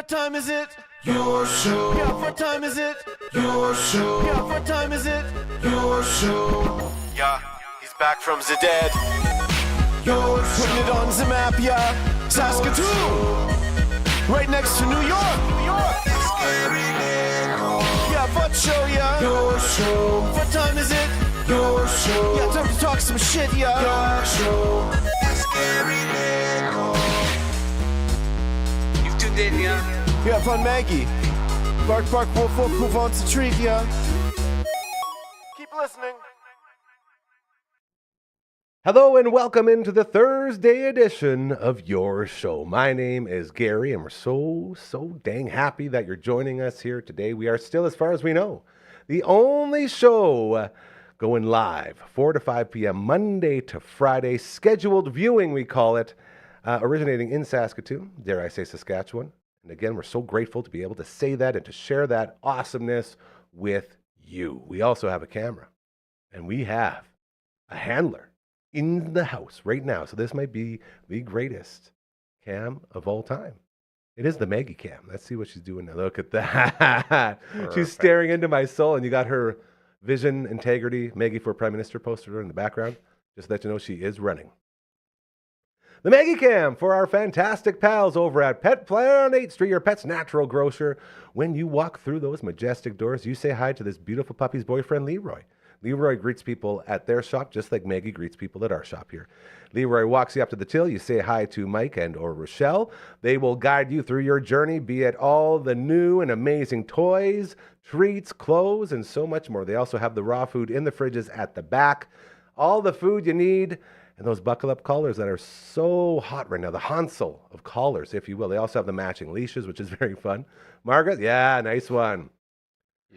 time is it? Your show. Yeah, what time is it? Your show. Yeah, what time is it? Your show. Yeah, he's back from the dead. Your show. Putting it on the map, yeah. Saskatoon. Right next to New York. New York. Yeah, what show, yeah? Your show. What time is it? Your show. Yeah, time to talk some shit, yeah. Your show. You've tuned in, yeah? Yeah, fun Maggie. Bark, bark, wolf, wolf, who wants a treat, yeah? Keep listening. Hello and welcome into the Thursday edition of Your Show. My name is Gary and we're so dang happy that you're joining us here today. We are still, as far as we know, the only show going live 4 to 5 p.m. Monday to Friday. Scheduled viewing, we call it, originating in Saskatoon, dare I say Saskatchewan. And again, we're so grateful to be able to say that and to share that awesomeness with you. We also have a camera and we have a handler in the house right now. So this might be the greatest cam of all time. It is the Maggie cam. Let's see what she's doing now. Look at that. She's staring into my soul, and you got her vision, integrity, Maggie for Prime Minister poster in the background. Just to let you know she is running. The Maggie Cam for our fantastic pals over at Pet Planet on 8th Street, your pet's natural grocer. When you walk through those majestic doors, you say hi to this beautiful puppy's boyfriend, Leroy. Leroy greets people at their shop just like Maggie greets people at our shop here. Leroy walks you up to the till. You say hi to Mike and or Rochelle. They will guide you through your journey, be it all the new and amazing toys, treats, clothes, and so much more. They also have the raw food in the fridges at the back. All the food you need. And those buckle-up collars that are so hot right now, the Hansel of collars, if you will. They also have the matching leashes, which is very fun. Margaret, yeah, nice one.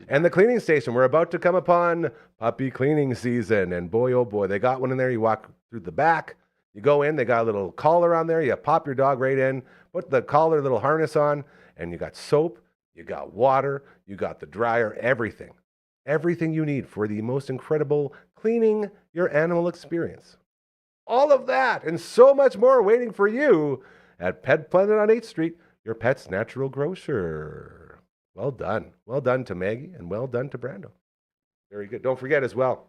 And the cleaning station. We're about to come upon puppy cleaning season. And boy, oh boy, they got one in there. You walk through the back. You go in. They got a little collar on there. You pop your dog right in, put the collar, little harness on, and you got soap, you got water, you got the dryer, everything. Everything you need for the most incredible cleaning your animal experience. All of that and so much more waiting for you at Pet Planet on 8th Street, your pet's natural grocer. Well done. Well done to Maggie and well done to Brando. Very good. Don't forget as well,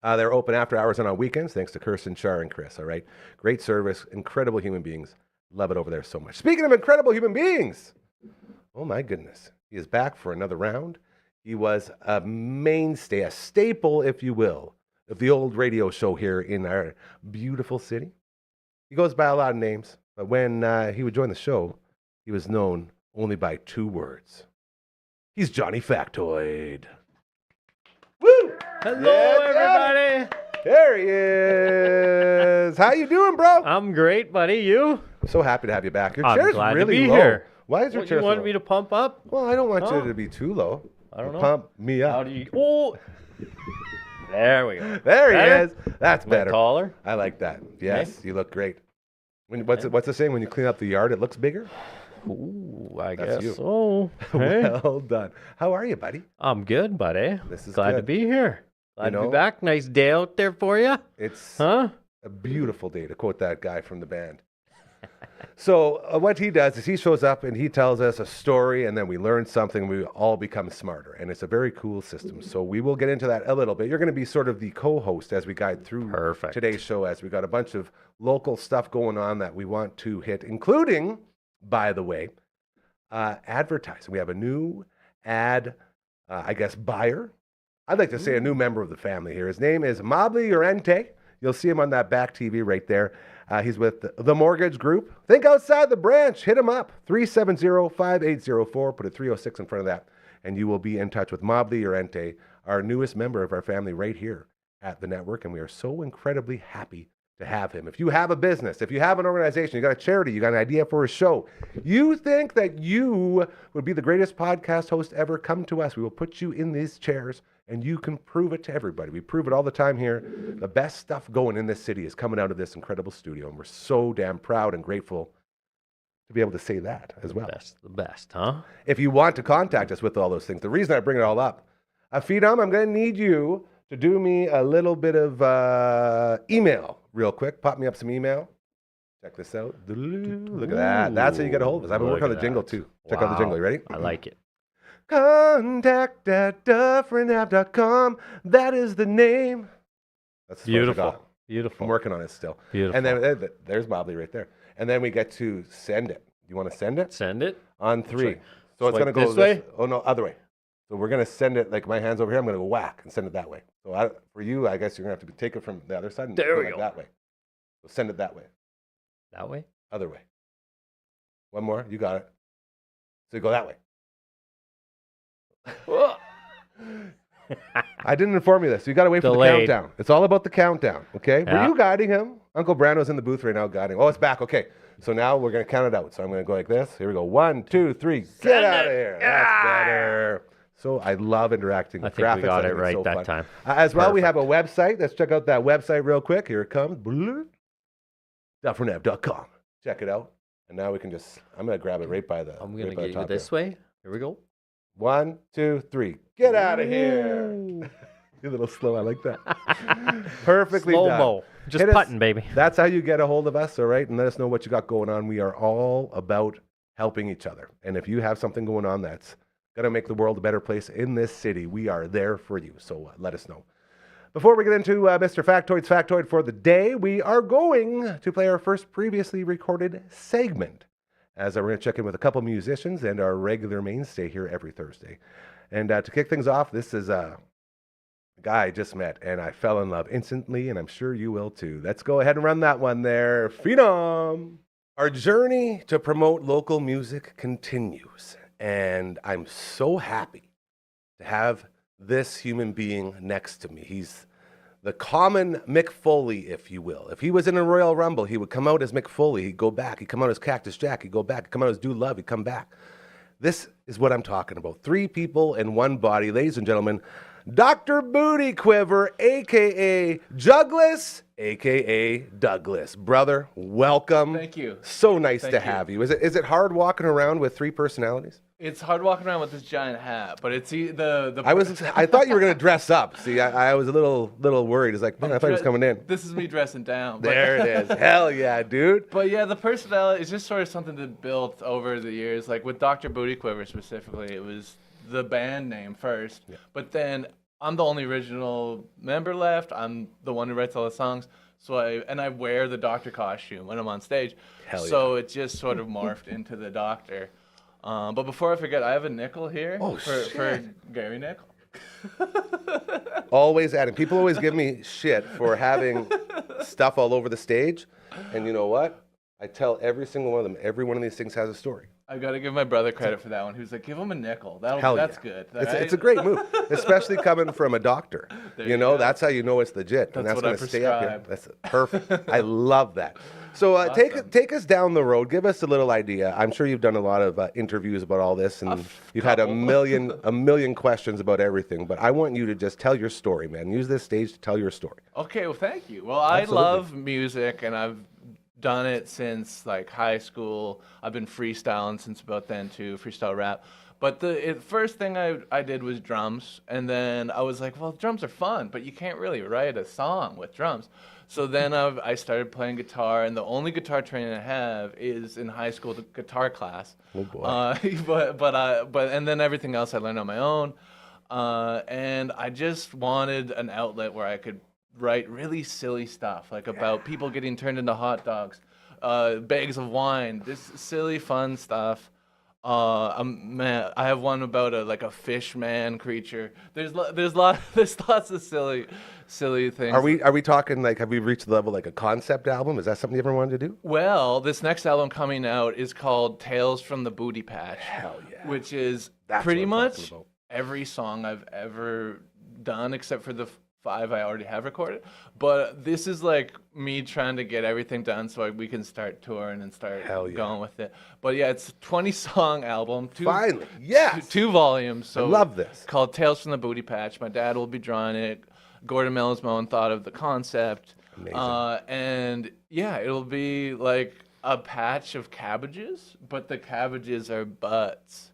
they're open after hours and on weekends, thanks to Kirsten, Char, and Chris, all right? Great service, incredible human beings. Love it over there so much. Speaking of incredible human beings, oh my goodness, he is back for another round. He was a mainstay, a staple, if you will, of the old radio show here in our beautiful city. He goes by a lot of names, but when he would join the show, he was known only by 2 words. He's Johnny Factoid. Woo! Hello, everybody. There he is. How you doing, bro? I'm great, buddy. You? I'm so happy to have you back. Your I'm chair's glad really to be low. here. Why is your chair You so want low? me to pump up? Well, I don't want you to be too low. I don't know. Pump me up. How do you? Oh, there we go. There Better? he is. That's Am I better. taller? I like that. Yes, you look great. What's the saying? When you clean up the yard, it looks bigger? Ooh, I That's guess you. so. Hey. Well done. How are you, buddy? I'm good, buddy. This is glad to good. be here. Glad to know? be back. Nice day out there for you. It's Huh? a beautiful day, to quote that guy from the band. So what he does is he shows up and he tells us a story, and then we learn something. We all become smarter, and it's a very cool system. So we will get into that a little bit. You're going to be sort of the co-host as we guide through Perfect. today's show, as we got a bunch of local stuff going on that we want to hit, including, by the way, advertising. We have a new ad, buyer. I'd like to say a new member of the family here. His name is Mobley Llorente. You'll see him on that back TV right there. He's with the Mortgage Group. Think outside the branch. Hit him up. 370-5804. Put a 306 in front of that. And you will be in touch with Mobley Llorente, our newest member of our family right here at the network. And we are so incredibly happy to have him. If you have a business, if you have an organization, you got a charity, you got an idea for a show, you think that you would be the greatest podcast host ever, come to us. We will put you in these chairs and you can prove it to everybody. We prove it all the time here. The best stuff going in this city is coming out of this incredible studio, and we're so damn proud and grateful to be able to say that as well. The best, huh? If you want to contact us with all those things, the reason I bring it all up, Phenom, I'm going to need you to do me a little bit of email real quick. Pop me up some email Check this out. Look at that. That's how you get a hold of us. I've been working on the jingle too. Check out the jingle. You ready? I like it. Contact at dufferinave.com. That is the name. That's as far as I Beautiful. got. Beautiful. I'm working on it still. Beautiful. And then there's Bobley right there. And then we get to send it. You want to send it? Send it. On 3. So it's Swipe going to go this way? Oh, no, other way. So we're going to send it, like my hand's over here. I'm going to go whack and send it that way. So for you, I guess you're going to have to take it from the other side and There go we like go. that way. So send it that way. That way? Other way. One more. You got it. So you go that way. I didn't inform you this. So you got to wait for the Delayed. countdown. It's all about the countdown, okay? Yeah. Were you guiding him? Uncle Brando's in the booth right now guiding. Oh, it's back. Okay. So now we're going to count it out. So I'm going to go like this. Here we go. 1, 2, 3. Get Send out it. of here. That's better. So I love interacting I with think graphics. we got I it think it's right so that fun. time. As well, we have a website. Let's check out that website real quick. Here it comes. Dufferinav.com. Check it out. And now we can just, I'm going to grab it right by the I'm right going to by the get you top this here. way. Here we go. 1, 2, 3. Get out of here. You're a little slow. I like that. Perfectly done. Slow-mo. Just Hit us. putting, baby. That's how you get a hold of us, all right? And let us know what you got going on. We are all about helping each other. And if you have something going on that's going to make the world a better place in this city, we are there for you. So let us know. Before we get into Mr. Factoid's Factoid for the day, we are going to play our first previously recorded segment. As we're going to check in with a couple musicians and our regular mainstay here every Thursday. And to kick things off, this is a guy I just met, and I fell in love instantly, and I'm sure you will too. Let's go ahead and run that one there. Phenom! Our journey to promote local music continues, and I'm so happy to have this human being next to me. He's the common Mick Foley, if you will. If he was in a Royal Rumble, he would come out as Mick Foley. He'd go back. He'd come out as Cactus Jack. He'd go back. He'd come out as Dude Love. He'd come back. This is what I'm talking about. 3 people in one body. Ladies and gentlemen, Dr. Booty Quiver, a.k.a. Juggless, a.k.a. Douglas. Brother, welcome. Thank you. So nice Thank to you. have you. Is it hard walking around with 3 personalities? It's hard walking around with this giant hat, but it's the. I thought you were going to dress up. See, I was a little worried. It's like, man, I thought he was coming in. This is me dressing down. But, There it is. Hell yeah, dude. But yeah, the personality is just sort of something that built over the years. Like with Dr. Booty Quiver specifically, it was the band name first. Yeah. But then I'm the only original member left. I'm the one who writes all the songs. So I wear the doctor costume when I'm on stage. Hell so it just sort of morphed into the doctor. But before I forget, I have a nickel here for Gary Nickel. Always adding. People always give me shit for having stuff all over the stage. And you know what? I tell every single one of them, every one of these things has a story. I got to give my brother credit for that one. He was like, give him a nickel. Hell That's yeah. good. It's a great move, especially coming from a doctor. There You you know, go. that's how you know it's legit. And That's that's what going I to stay up here. prescribe. That's perfect. I love that. So Awesome. take us down the road. Give us a little idea. I'm sure you've done a lot of interviews about all this, and you've had a couple. million questions about everything. But I want you to just tell your story, man. Use this stage to tell your story. Okay, well, thank you. Well, I Absolutely. love music, and I've done it since like high school. I've been freestyling since about then too, freestyle rap. But the first thing I did was drums, and then I was like, well, drums are fun, but you can't really write a song with drums. So then I started playing guitar, and the only guitar training I have is in high school, the guitar class. Oh, boy. But and then everything else I learned on my own. And I just wanted an outlet where I could write really silly stuff, like about people getting turned into hot dogs, bags of wine, this silly fun stuff. Man, I have one about a fish man creature. There's lots of silly things. Are we talking like, have we reached the level like a concept album? Is that something you ever wanted to do? Well, this next album coming out is called Tales from the Booty Patch. Hell yeah. Which is That's pretty what I'm talking much about. every song I've ever done except for the 5 I already have recorded. But this is like me trying to get everything done so we can start touring and start Hell yeah. going with it. But yeah, it's a 20-song album. Finally, yes. Two volumes. So I love this. Called Tales from the Booty Patch. My dad will be drawing it. Gordon Mellesmoen thought of the concept. Amazing. And yeah, it'll be like a patch of cabbages, but the cabbages are butts.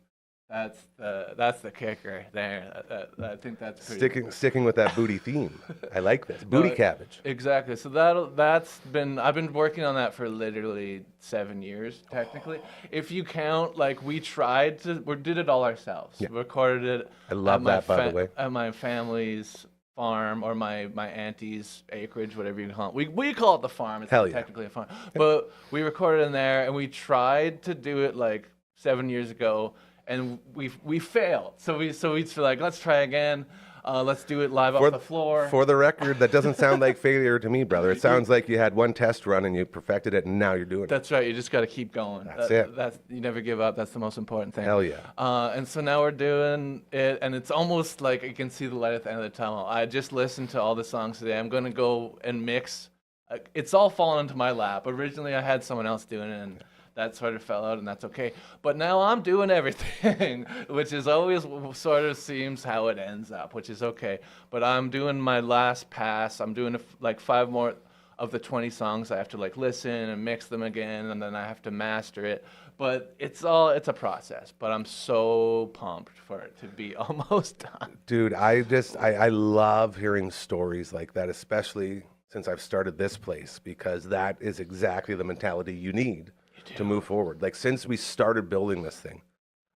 That's the kicker there. I think that's pretty Sticking with that booty theme. I like this. Booty cabbage. Exactly. So I've been working on that for literally 7 years technically. If you count, like we did it all ourselves. Yeah. Recorded it. I love that, by the way. At my family's farm or my auntie's acreage, whatever you call it. We call it the farm. It's Hell not yeah. technically a farm, but we recorded in there, and we tried to do it like 7 years ago. And we failed. So we like, let's try again. Let's do it live off the floor. For the record, that doesn't sound like failure to me, brother. It sounds like you had one test run and you perfected it, and now you're doing it. That's right. You just got to keep going. That's it. You never give up. That's the most important thing. Hell yeah. And so now we're doing it, and it's almost like you can see the light at the end of the tunnel. I just listened to all the songs today. I'm going to go and mix. It's all fallen into my lap. Originally, I had someone else doing it, and that sort of fell out, and that's okay. But now I'm doing everything, which is always sort of seems how it ends up, which is okay. But I'm doing my last pass. I'm doing like 5 more of the 20 songs. I have to like listen and mix them again, and then I have to master it. But it's a process. But I'm so pumped for it to be almost done. Dude, I love hearing stories like that, especially since I've started this place, because that is exactly the mentality you need to move forward. Like, since we started building this thing,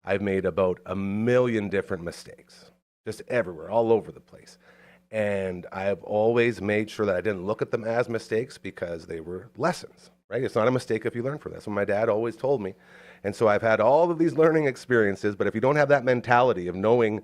I've made about 1 million different mistakes, just everywhere, all over the place. And I've always made sure that I didn't look at them as mistakes, because they were lessons, right? It's not a mistake if you learn from this. That's what my dad always told me. And so I've had all of these learning experiences, but if you don't have that mentality of knowing,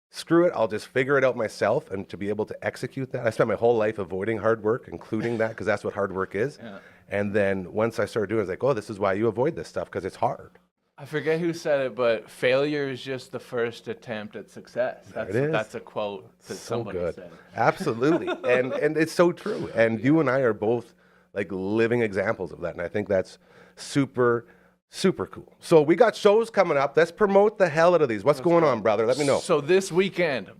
screw it, I'll just figure it out myself, and to be able to execute that. I spent my whole life avoiding hard work, including that, because that's what hard work is. Yeah. And then once I started doing it, I was like, oh, this is why you avoid this stuff, because it's hard. I forget who said it, but failure is just the first attempt at success. That's a quote that somebody said. Absolutely. and it's so true. And you and I are both like living examples of that. And I think that's super, super cool. So we got shows coming up. Let's promote the hell out of these. What's going on, brother? Let me know. So this weekend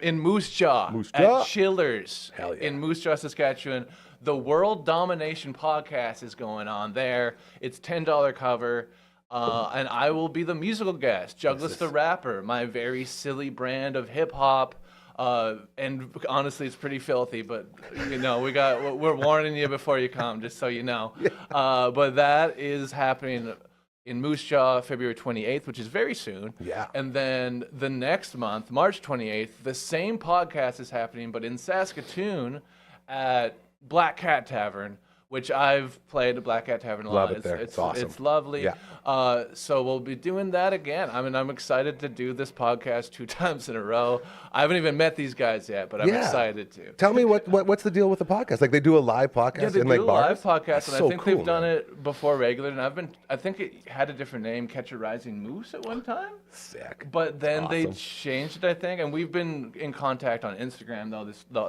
in Moose Jaw, at Chillers in Moose Jaw, Saskatchewan, the World Domination podcast is going on there. It's $10 cover. And I will be the musical guest, Jugless the Rapper, my very silly brand of hip hop. And honestly, it's pretty filthy, but you know, we're warning you before you come, just so you know. But that is happening in Moose Jaw, February 28th, which is very soon. Yeah. And then the next month, March 28th, the same podcast is happening, but in Saskatoon at Black Cat Tavern, which I've played at Black Cat Tavern a lot. Love it there. It's awesome. It's lovely. Yeah. So we'll be doing that again. I mean, I'm excited to do this podcast 2 times in a row. I haven't even met these guys yet, but I'm excited to. Tell me what's the deal with the podcast? Like, they do a live podcast in like bars? Yeah, they do a live podcast, That's and so I think cool, they've done it before regular. And I think it had a different name, Catch a Rising Moose at one time. Sick. But then That's awesome. they changed it, I think, and we've been in contact on Instagram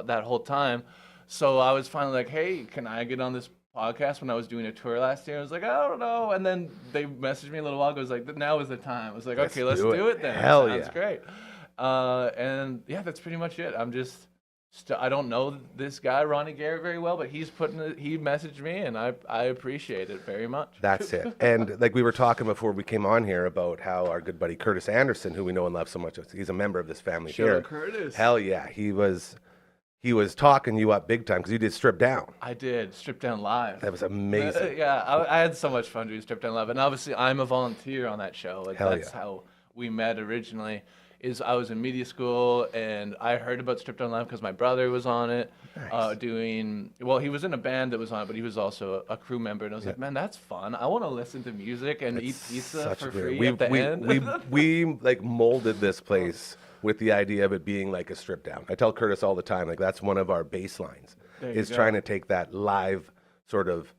that whole time. So I was finally like, hey, can I get on this podcast when I was doing a tour last year? I was like, I don't know. And then they messaged me a little while ago. I was like, now is the time. I was like, okay, let's do it then. Hell Sounds great. And yeah, that's pretty much it. I'm just, I don't know this guy, Ronnie Garrett, very well, but he messaged me, and I appreciate it very much. That's it. And like we were talking before we came on here about how our good buddy Curtis Anderson, who we know and love so much, he's a member of this family Shout here. out Curtis. Hell yeah. He was talking you up big time because you did Strip Down. I did Strip Down Live. That was amazing. I had so much fun doing Strip Down Live, and obviously I'm a volunteer on that show. Like, that's how we met originally. I was in media school, and I heard about Strip Down Live because my brother was on it. Nice. He was in a band that was on it, but he was also a crew member, and I was like, man, that's fun. I want to listen to music and eat pizza for free at the end. We like molded this place with the idea of it being like a Strip Down. I tell Curtis all the time, like, that's one of our baselines, is trying to take that live sort of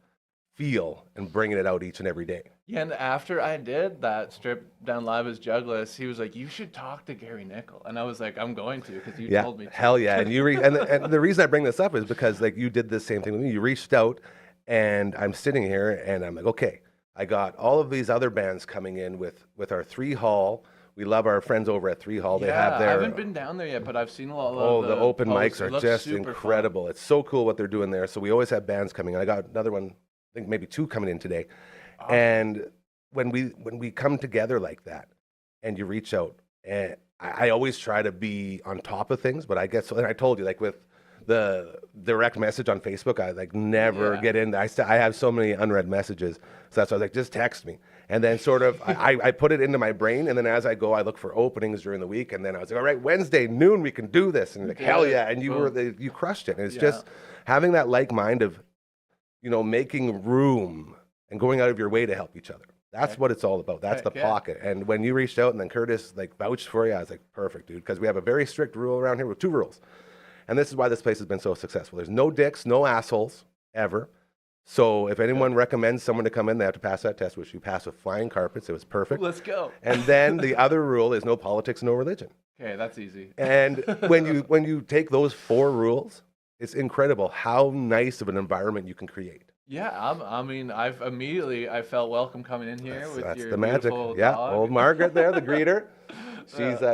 feel and bringing it out each and every day. Yeah, and after I did that Strip Down Live as Jugless, he was like, you should talk to Gary Nickel. And I was like, I'm going to, because you told me to. Hell yeah. And and the reason I bring this up is because, like, you did the same thing with me. You reached out, and I'm sitting here, and I'm like, okay, I got all of these other bands coming in with our 3 Hall. We love our friends over at 3 Hall. They have their... I haven't been down there yet, but I've seen a lot of the open posts. mics are just incredible. Fun. It's so cool what they're doing there. So we always have bands coming in. I got another one, I think maybe 2 coming in today. And when we come together like that, and you reach out. And I always try to be on top of things, but I get so, and I told you, like with the direct message on Facebook, I like never get in. I have so many unread messages. So that's why I was like, just text me. And then sort of, I put it into my brain. And then as I go, I look for openings during the week. And then I was like, all right, Wednesday noon, we can do this. And like, hell yeah. And you crushed it. And it's just having that like mind of, making room and going out of your way to help each other. That's what it's all about. That's the pocket. And when you reached out and then Curtis like vouched for you, I was like, perfect, dude. Because we have a very strict rule around here with 2 rules. And this is why this place has been so successful. There's no dicks, no assholes, ever. So if anyone recommends someone to come in, they have to pass that test, which you passed with flying carpets. It was perfect. Let's go. And then the other rule is no politics, no religion. Okay, that's easy. And when you take those 4 rules, it's incredible how nice of an environment you can create. Yeah, I felt welcome coming in here with that's your the magic. beautiful Yeah, dog. old Margaret there, the greeter.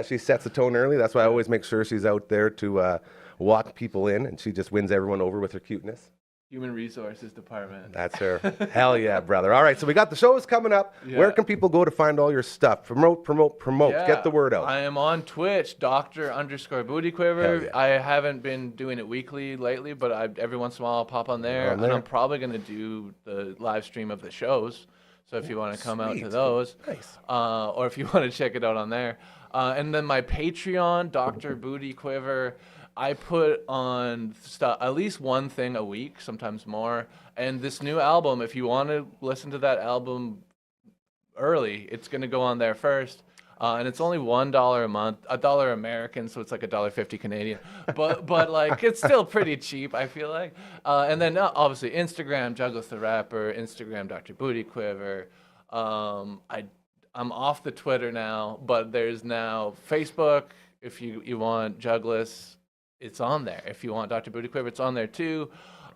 She sets the tone early. That's why I always make sure she's out there to walk people in, and she just wins everyone over with her cuteness. Human Resources Department. That's her. Hell yeah, brother. All right, so we got the shows coming up. Yeah. Where can people go to find all your stuff? Promote. Yeah, Get the word out. I am on Twitch, Dr_Bootyquiver. Yeah. I haven't been doing it weekly lately, but every once in a while I'll pop on there. And I'm probably going to do the live stream of the shows. So if you want to come out to those, Nice. Or if you want to check it out on there. And then my Patreon, Dr. Bootyquiver. I put on at least one thing a week, sometimes more. And this new album, if you want to listen to that album early, it's going to go on there first. And it's only $1 a month, $1 American, so it's like $1.50 Canadian. But like it's still pretty cheap, I feel like. And then obviously Instagram, Juggles the Rapper, Instagram, Dr. Bootyquiver. I'm off the Twitter now, but there's now Facebook. If you want Juggles, it's on there. If you want Dr. Bootyquiver, it's on there too.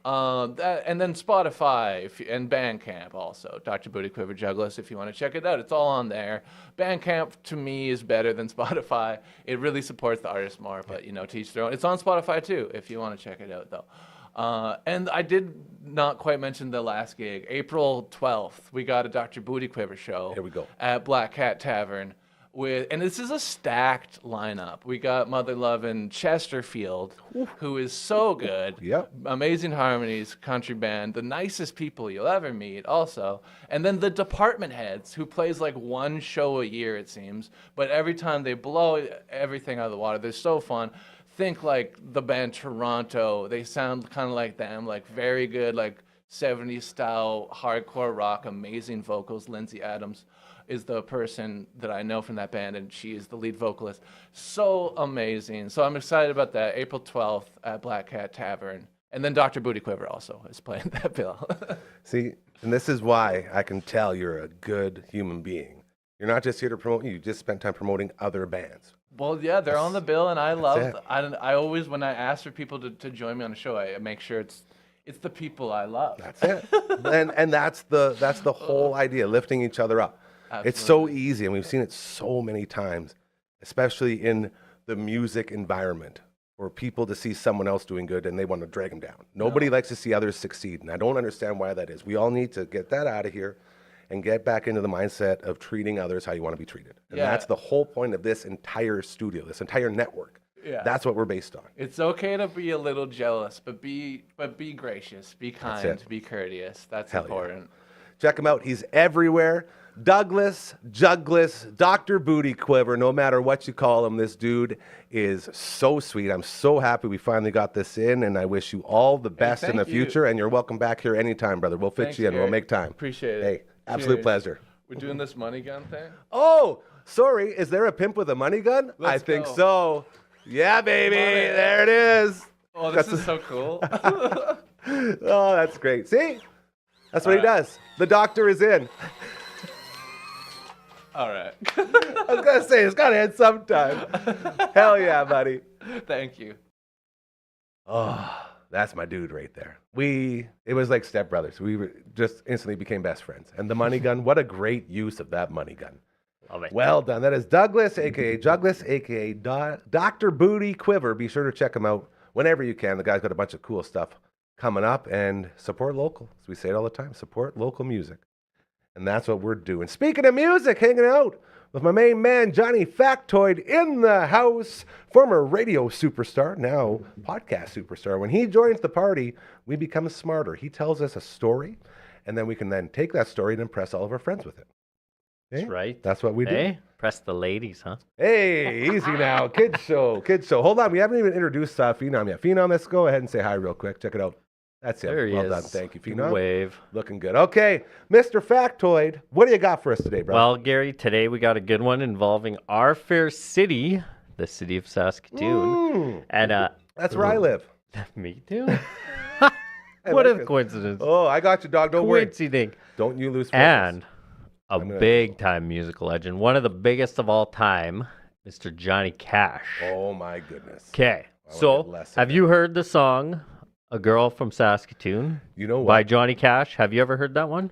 And then Spotify and Bandcamp also. Dr. Bootyquiver Juggles, if you want to check it out, it's all on there. Bandcamp to me is better than Spotify. It really supports the artist more, but to each their own. It's on Spotify too, if you want to check it out though. And I did not quite mention the last gig. April 12th, we got a Dr. Bootyquiver show. Here we go. At Black Cat Tavern. And this is a stacked lineup. We got Mother Lovin' Chesterfield, who is so good. Yep. Amazing harmonies, country band, the nicest people you'll ever meet also. And then the department heads, who plays like one show a year, it seems. But every time they blow everything out of the water, they're so fun. Think like the band Toronto. They sound kind of like them, like very good, like 70s style, hardcore rock, amazing vocals. Lindsay Adams is the person that I know from that band, and she is the lead vocalist. So amazing. So I'm excited about that. April 12th at Black Cat Tavern. And then Dr. Bootyquiver also is playing that bill. See, and this is why I can tell you're a good human being. You're not just here to promote you just spent time promoting other bands. Well, yeah, they're on the bill, and I love. I always, when I ask for people to join me on the show, I make sure it's the people I love. That's it. and that's the whole idea, lifting each other up. Absolutely. It's so easy, and we've seen it so many times, especially in the music environment, for people to see someone else doing good and they want to drag them down. Nobody likes to see others succeed, and I don't understand why that is. We all need to get that out of here and get back into the mindset of treating others how you want to be treated. And that's the whole point of this entire studio, this entire network. Yeah. That's what we're based on. It's okay to be a little jealous, but be gracious, be kind, be courteous. That's important. Yeah. Check him out. He's everywhere. Douglas, Juggles, Dr. Bootyquiver, no matter what you call him, this dude is so sweet. I'm so happy we finally got this in, and I wish you all the best in the future, and you're welcome back here anytime, brother. We'll fit you in. We'll make time. Appreciate it. Hey, absolute pleasure. We're doing this money gun thing? Oh, sorry. Is there a pimp with a money gun? I think so. Yeah, baby. There it is. Oh, this is so cool. Oh, that's great. See? That's what he does. The doctor is in. All right. I was going to say, it's got to end sometime. Hell yeah, buddy. Thank you. Oh, that's my dude right there. It was like stepbrothers. We just instantly became best friends. And the money gun, what a great use of that money gun. Love it. Well done. That is Douglas, a.k.a. Juggles, a.k.a. Dr. Bootyquiver. Be sure to check him out whenever you can. The guy's got a bunch of cool stuff coming up. And support local. As we say it all the time, support local music. And that's what we're doing. Speaking of music, hanging out with my main man, Johnny Factoid, in the house. Former radio superstar, now podcast superstar. When he joins the party, we become smarter. He tells us a story, and then we can then take that story and impress all of our friends with it. That's right. That's what we do. Hey, press the ladies, huh? Hey, easy now. Kids show. Kids show. Hold on. We haven't even introduced Phenom yet. Phenom, let's go ahead and say hi real quick. Check it out. That's it. There he well is. done. Thank you, Give Phenom. a wave. Looking good. Okay, Mr. Factoid, what do you got for us today, bro? Well, Gary, today we got a good one involving our fair city, the city of Saskatoon. And That's where I live. me too. What like a it. coincidence. Oh, I got you, dog. Don't worry. Coincidence. Don't you lose focus. And a gonna- big time musical legend, one of the biggest of all time, Mr. Johnny Cash. Oh, my goodness. Okay, wanna so get less of have it. you heard the song "A Girl from Saskatoon" You know what? by Johnny Cash? Have you ever heard that one?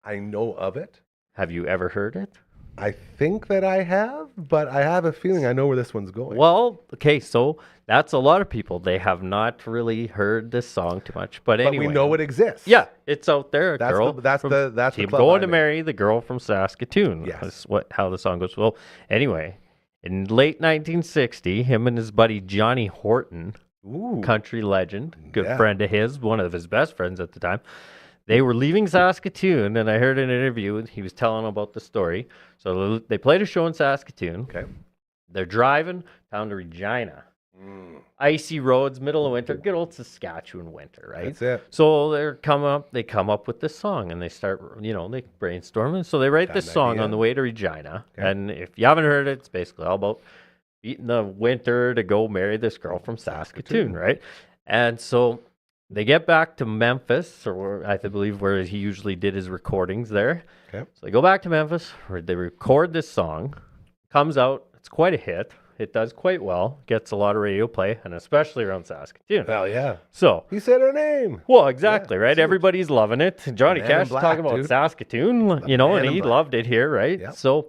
I know of it. Have you ever heard it? I think that I have, but I have a feeling I know where this one's going. Well, okay, so that's a lot of people. They have not really heard this song too much, but but anyway. we know it exists. Yeah, it's out there. A That's girl. the- that's from, the- that's the Team club going I'm to in. marry the girl from Saskatoon. Yes. That's how the song goes. Well, anyway, in late 1960, him and his buddy Johnny Horton, Ooh. country legend, good Yeah. friend of his, one of his best friends at the time. They were leaving Saskatoon, and I heard an interview. He was telling about the story. So they played a show in Saskatoon. Okay. They're driving down to Regina. Icy roads, middle of winter, good old Saskatchewan winter, right? That's it. So they come up with this song, and they start, they brainstorm, and so they write Got this an song idea. on the way to Regina. Okay. And if you haven't heard it, it's basically all about beating the winter to go marry this girl from Saskatoon, right? And so they get back to Memphis, or I believe where he usually did his recordings there. Okay. So they go back to Memphis, where they record this song. Comes out, it's quite a hit. It does quite well, gets a lot of radio play, and especially around Saskatoon. Hell yeah. So, He said her name. well, exactly, right? huge. Everybody's loving it. Johnny Man in Cash is Black, talking about dude. Saskatoon, Man and in he Black. loved it here, right? Yep. So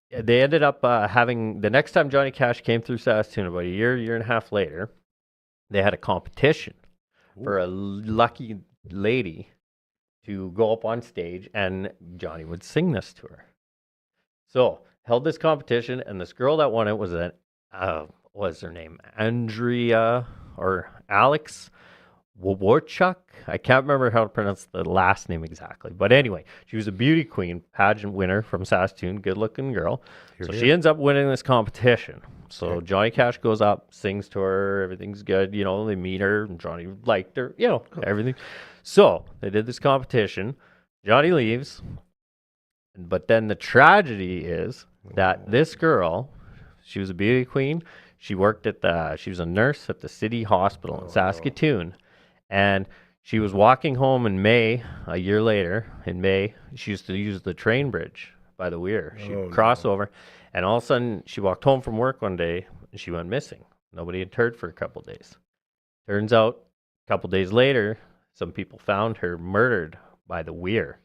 they ended up having, the next time Johnny Cash came through Saskatoon, about a year and a half later, they had a competition for a lucky lady to go up on stage, and Johnny would sing this to her. So held this competition, and this girl that won it was what's her name? Andrea or Alex Wowarchuk. I can't remember how to pronounce the last name exactly. But anyway, she was a beauty queen pageant winner from Saskatoon, good looking girl. So she ends up winning this competition. So Johnny Cash goes up, sings to her, everything's good. They meet her, and Johnny liked her, everything. So they did this competition. Johnny leaves. But then the tragedy is that this girl, she was a beauty queen. She worked she was a nurse at the city hospital in Saskatoon. And she was walking home in May, a year later, in May. She used to use the train bridge by the weir. She'd cross over. And all of a sudden, she walked home from work one day, and she went missing. Nobody had heard for a couple days. Turns out, a couple days later, some people found her murdered by the weir.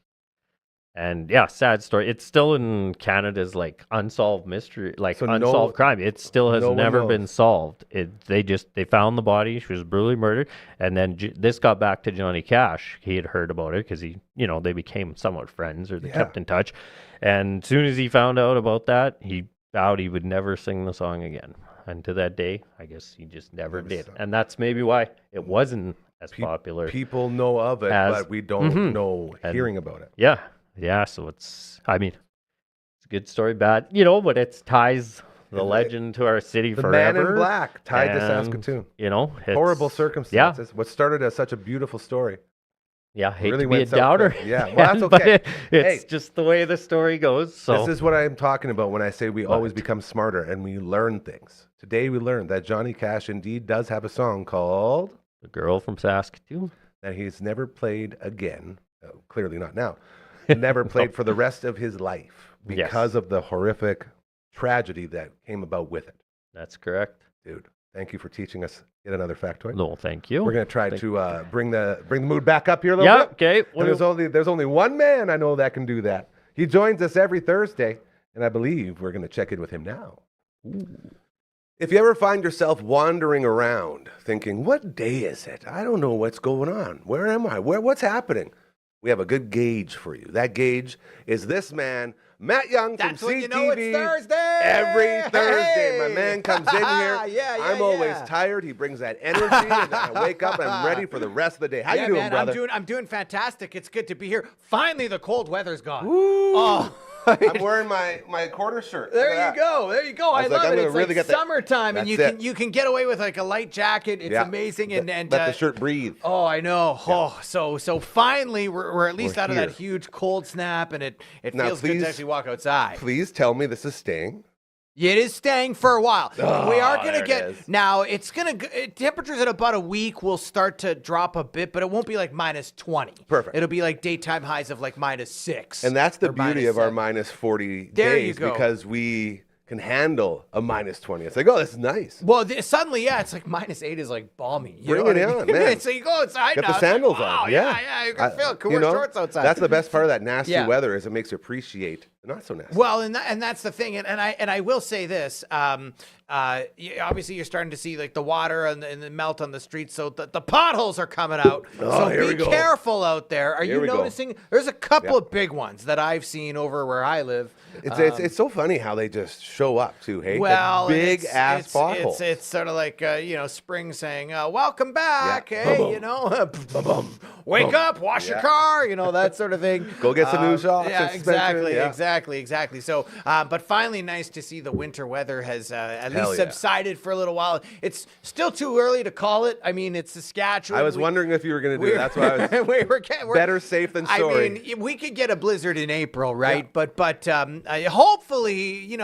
And yeah, sad story. It's still in Canada's unsolved mystery, So unsolved crime. It still has no one never been knows. solved. They found the body. She was brutally murdered. And then this got back to Johnny Cash. He had heard about it because they became somewhat friends, or they kept in touch. And as soon as he found out about that, he vowed he would never sing the song again. And to that day, I guess he just never did. sung. And that's maybe why it wasn't as popular. People know of it, As- but we don't know And- hearing about it. Yeah, so it's a good story, bad, but it ties the legend to our city The forever. Man in Black tied to and, Saskatoon. It's, Horrible circumstances. What started as such a beautiful story. Yeah, hate Really to be a went south doubter. quick. Yeah, well, that's but okay. it's Hey. just the way the story goes. So This is what I'm talking about when I say we always Right. become smarter and we learn things. Today we learned that Johnny Cash indeed does have a song called the girl from Saskatoon. that he's never played again. Clearly not now. Never played for the rest of his life Yes. because of the horrific tragedy that came about with it. That's correct. Dude, thank you for teaching us yet another factoid. No, thank you. We're gonna try Thank to bring the mood back up here a little Yeah, bit. okay. And there's only one man I know that can do that. He joins us every Thursday, and I believe we're gonna check in with him now. If you ever find yourself wandering around thinking, "What day is it? I don't know what's going on. Where am I? What's happening?" We have a good gauge for you. That gauge is this man, Matt Young That's from when CTV. you know it's Thursday. Every Thursday, my Hey. man comes in here. Yeah, I'm always tired. He brings that energy, and then I wake up and I'm ready for the rest of the day. How you doing, man, brother? I'm doing fantastic. It's good to be here. Finally, the cold weather's gone. Woo. Oh. I'm wearing my quarter shirt. Look There at you that. go. There you go. I was like, love I'm it. gonna It's really like get the- summertime, and That's you can get away with like a light jacket. It's Yeah. amazing, and Let the shirt breathe. Oh, I know. Oh, so finally we're at least We're out of here. that huge cold snap, and it Now, feels good please- to actually walk outside. Please tell me this is staying. It is staying for a while. We are going there to it get is. now. It's going to temperatures in about a week will start to drop a bit, but it won't be like minus 20. Perfect. It'll be like daytime highs of like minus 6. And that's the or beauty minus of our 7. minus 40 There you days go. because we can handle a minus 20. It's like, oh, this is nice. Well, suddenly, yeah, it's like minus 8 is like balmy. You Bring know it what I on, mean? man. So you go outside Get now. the it's like, sandals wow, on. Yeah, you can feel it. Can you wear know, shorts outside. That's the best part of that nasty Yeah. weather is it makes you appreciate the not so nasty. Well, and that's the thing, and I will say this. Obviously, you're starting to see like the water and the melt on the streets, so the potholes are coming out. Oh, here so we be go. careful out there. Are Here you we go. noticing? There's a couple Yeah. of big ones that I've seen over where I live. It's so funny how they just show up too, hey? Well, The big it's- ass it's, potholes. It's sort of like spring saying, "Welcome back." Yeah. Hey, Ba-boom. wake up, wash your Yeah. car. That sort of thing. Go get some new socks Yeah, and suspension, exactly. So, but finally, nice to see the winter weather has at Hell least yeah. subsided for a little while. It's still too early to call it. I mean, it's Saskatchewan. I was wondering if you were going to do it. That's why I was we're better safe than sorry. I mean, we could get a blizzard in April, right? Yeah. But hopefully,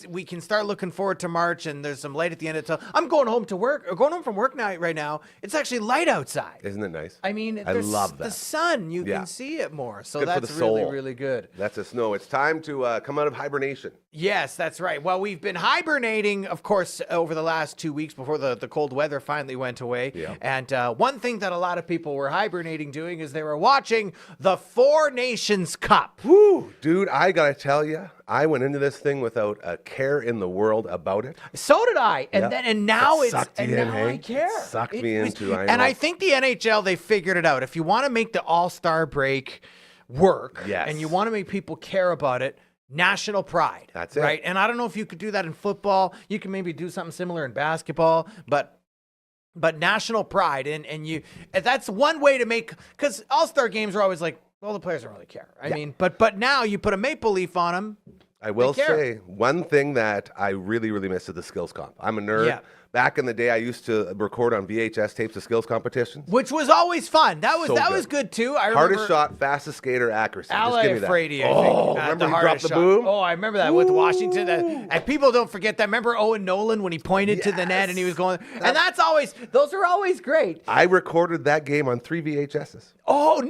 we can start looking forward to March, and there's some light at the end of the tunnel. I'm going home from work now. Right now, it's actually light outside. Isn't it nice? I mean, I there's love that. the sun. You Yeah. can see it more, so Good for that's the soul. really, really good. That's a snow. It's time to come out of hibernation. Yes, that's right. Well, we've been hibernating, of course, over the last 2 weeks before the cold weather finally went away. Yeah. And one thing that a lot of people were hibernating doing is they were watching the Four Nations Cup. Woo, dude, I got to tell you, I went into this thing without a care in the world about it. So did I, and Yep. now It it's sucked you and in, now hey? I care. It sucked me was- into, I and know. I think the NHL they figured it out. If you want to make the All-Star break work, Yes. and you want to make people care about it, national pride. That's it. right? And I don't know if you could do that in football. You can maybe do something similar in basketball, but national pride and that's one way to make, because All-Star games are always like, well, the players don't really care. I mean, but now you put a maple leaf on them. I will They care. say one thing that I really, really miss is the skills comp. I'm a nerd. Yeah. Back in the day, I used to record on VHS tapes of skills competitions. Which was always fun. That was So that good. was good too. I remember Hardest shot, fastest skater, accuracy. Just Ally give me that. Frady, I Oh, think. remember the he hardest dropped the shot. boom? Oh, I remember that with Washington. And people don't forget that. Remember Owen Nolan when he pointed to the net and he was going, and those are always great. I recorded that game on 3 VHSs. Oh,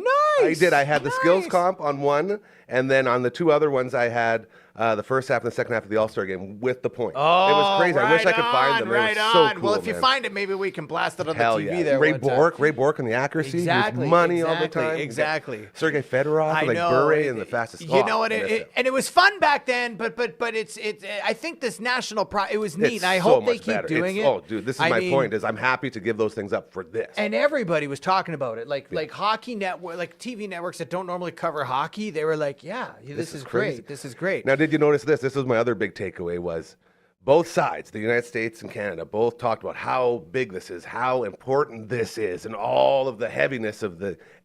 nice. I did. I had the skills Nice. comp on one, and then on the two other ones, I had the first half and the second half of the All-Star game with the points. Oh, it was crazy. I wish I could right find them. on, They right were so on. cool, Well, if you man. find it, maybe we can blast it on Hell the TV yeah. there. Ray one time. Bork and the accuracy. Exactly. He was money all the exactly, time. Exactly. Sergei Fedorov, I like know. Bure and the fastest. You know Oh, what? I miss it. And it was fun back then, but it's I think this national pride, it was neat. It's and I so hope they much keep better. doing It's- it. Oh, dude, this is I my mean, point. Is I'm happy to give those things up for this. And everybody was talking about it, like hockey network, like TV networks that don't normally cover hockey. They were like, "Yeah, this is crazy. great. This is great." Now, did you notice this? This was my other big takeaway was both sides, the United States and Canada, both talked about how big this is, how important this is, and all of the heaviness of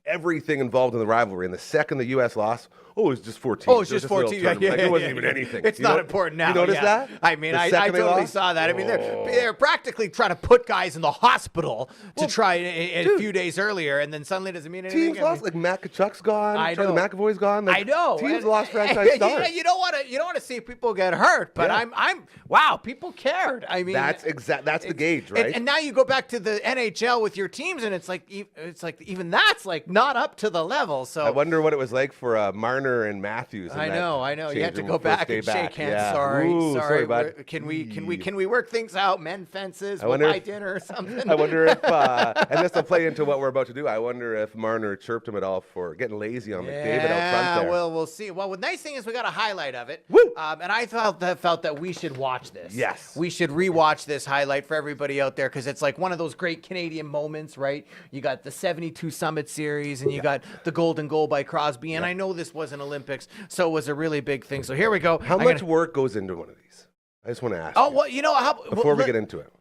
everything involved in the rivalry. And the second the U.S. lost, it was just 14. Oh, it's just 14. Like, it wasn't even anything. It's You not know- important now. You notice yeah. that? I mean, The I second they totally lost? saw that. I mean, Oh. they're practically trying to put guys in the hospital to try a few days earlier, and then suddenly it doesn't mean anything. Teams lost, like Matt Kachuk's gone, I Charlie know. McAvoy's gone. Like, I know. Teams And- lost franchise stars. You don't want to see people get hurt, but Yeah. wow, people cared. I mean, That's the gauge, right? And now you go back to the NHL with your teams, and it's like even that's like not up to the level. So I wonder what it was like for Marner and Matthews. in I that know. You have change to room go first back day and back. shake hands. Yeah. Sorry, Ooh, sorry. bud. Can we work things out? Men fences. We'll wonder buy if- dinner or something. I wonder if, and this will play into what we're about to do. I wonder if Marner chirped him at all for getting lazy on McDavid out front there. Well, we'll see. Well, the nice thing is we got a highlight of it. Woo! And I felt that we should watch this. Yes. We should rewatch this highlight for everybody out there because it's like one of those great Canadian moments, right? You got the 72 Summit Series. series, and you got the golden goal by Crosby. And I know this wasn't Olympics, so it was a really big thing. So here we go. How much work goes into one of these? I just want to ask. Oh, you, well, you know how before we get into it.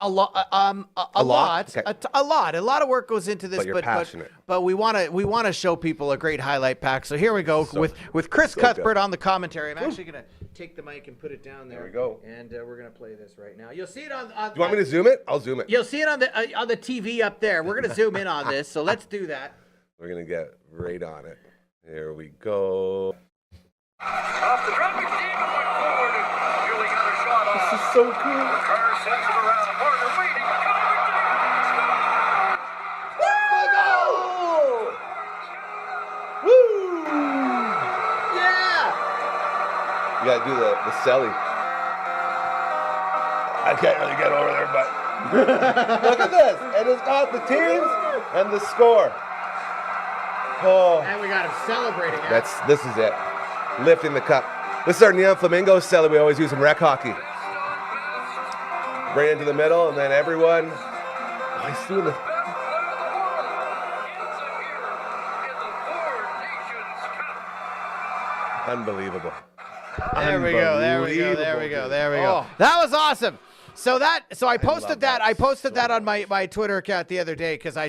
a lot, a lot, Okay. a lot of work goes into this. But you're passionate. But we want to show people a great highlight pack. So here we go with Chris so Cuthbert good. on the commentary. I'm actually gonna take the mic and put it down there. There we go. And we're gonna play this right now. You'll see it on. Do you want me to zoom it? I'll zoom it. You'll see it on the TV up there. We're gonna zoom in on this. So let's do that. We're going to get right on it. Here we go. Off the drop, McDavid went forward and nearly got a shot off. This is so cool. Carter sends it around. Marner waiting. You got to do the celly. I can't really get over there, but look at this. And it's got the teams and the score. Oh, And we got him celebrating. this is it. Lifting the cup. This is our Neon Flamingo celly we always use in rec hockey. Right into the middle, and then everyone. Oh, he's doing the. Unbelievable. There we go. Oh. That was awesome. So I posted that. I posted that on my Twitter account the other day because I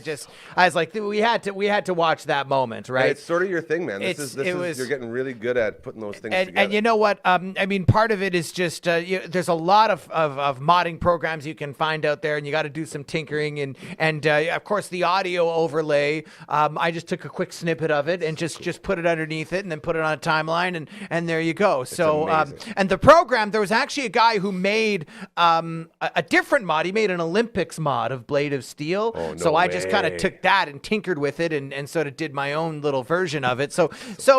was like, we had to watch that moment, right? And it's sort of your thing, man. You're getting really good at putting those things together. And you know what? I mean, part of it is just there's a lot of modding programs you can find out there, and you got to do some tinkering and of course the audio overlay. I just took a quick snippet of it and just put it underneath it, and then put it on a timeline, and there you go. So and the program, there was actually a guy who made a different mod. He made an Olympics mod of Blade of Steel. Oh, no so I just kind of way. took that and tinkered with it and sort of did my own little version of it. So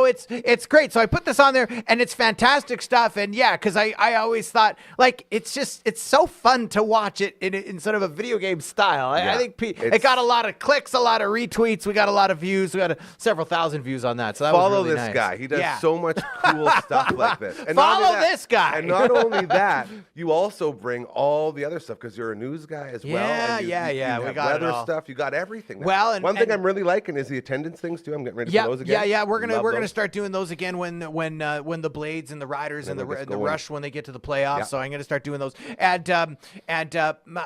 it's great. So I put this on there, and it's fantastic stuff. And yeah, because I always thought, like, it's so fun to watch it in sort of a video game style. I think it got a lot of clicks, a lot of retweets. We got a lot of views. We got several thousand views on that. So that Follow was really this nice. guy. He does Yeah. so much cool stuff like this. And not Follow only that- this guy. And not only that, you also bring all the other stuff because you're a news guy as well. Yeah, and you we have got it weather all. stuff. You got everything. now. Well, and- one thing and- I'm really liking is the attendance things too. I'm getting ready Yeah, for those again. yeah. We're gonna Love those. start doing those again when the Blades and the Riders and Then the it gets the going. Rush when they get to the playoffs. Yeah. So I'm gonna start doing those. And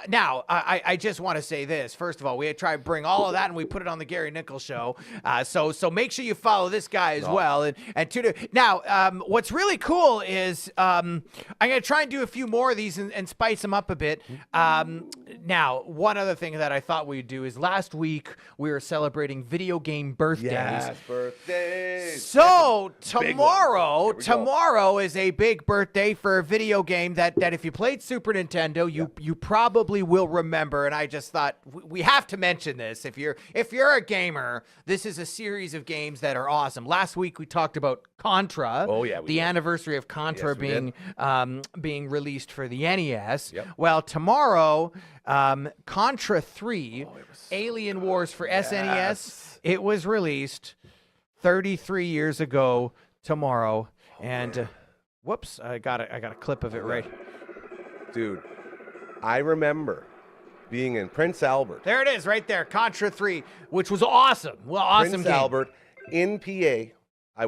now I just want to say this. First of all, we try to bring all of that and we put it on the Gary Nichols Show. So make sure you follow this guy as well. Now what's really cool is I'm gonna try and do a few more of these and spice them up a bit. Now one other thing that I thought we'd do is last week we were celebrating video game birthdays. Yes, birthdays. So Big one. Here we go. tomorrow is a big birthday for a video game that if you played Super Nintendo, you probably will remember. And I just thought we have to mention this. If you're a gamer, this is a series of games that are awesome. Last week we talked about Contra. Oh, yeah, we the did. anniversary of Contra Yes, we being released for the NES. Yep. Well, tomorrow, Contra 3, Alien Wars for SNES, it was released 33 years ago tomorrow. And whoops, I got a clip of it right. Dude, I remember being in Prince Albert. There it is, right there, Contra 3, which was awesome. Well, awesome Prince game. Albert in PA. We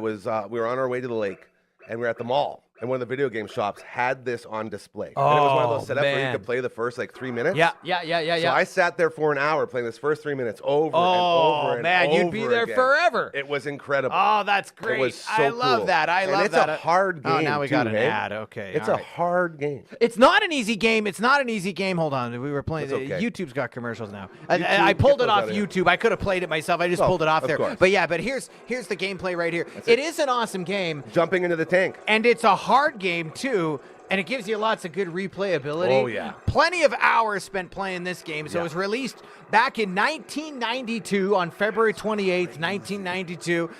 were on our way to the lake, and we were at the mall. And one of the video game shops had this on display. And it was one of those setups where you man. could play the first 3 minutes. Yeah. So I sat there for an hour playing this first 3 minutes over and Oh, over and man, over you'd be there again. forever. It was incredible. Oh, that's great. It was so I love cool. that. I And love it's that. a hard game. Oh, now we got too, an hey? ad. Okay. It's all a right. hard game. It's not an easy game. It's not an easy game. Hold on. We were playing. That's okay. YouTube's got commercials now. YouTube, I pulled get it those off out of here. YouTube. I could have played it myself. I just Oh, pulled it off of there. course. But here's the gameplay right here. It is an awesome game, Jumping into the tank. and it's a hard game too. And it gives you lots of good replayability. Oh, yeah. Plenty of hours spent playing this game. So it was released back in 1992 on February 28th, 1992.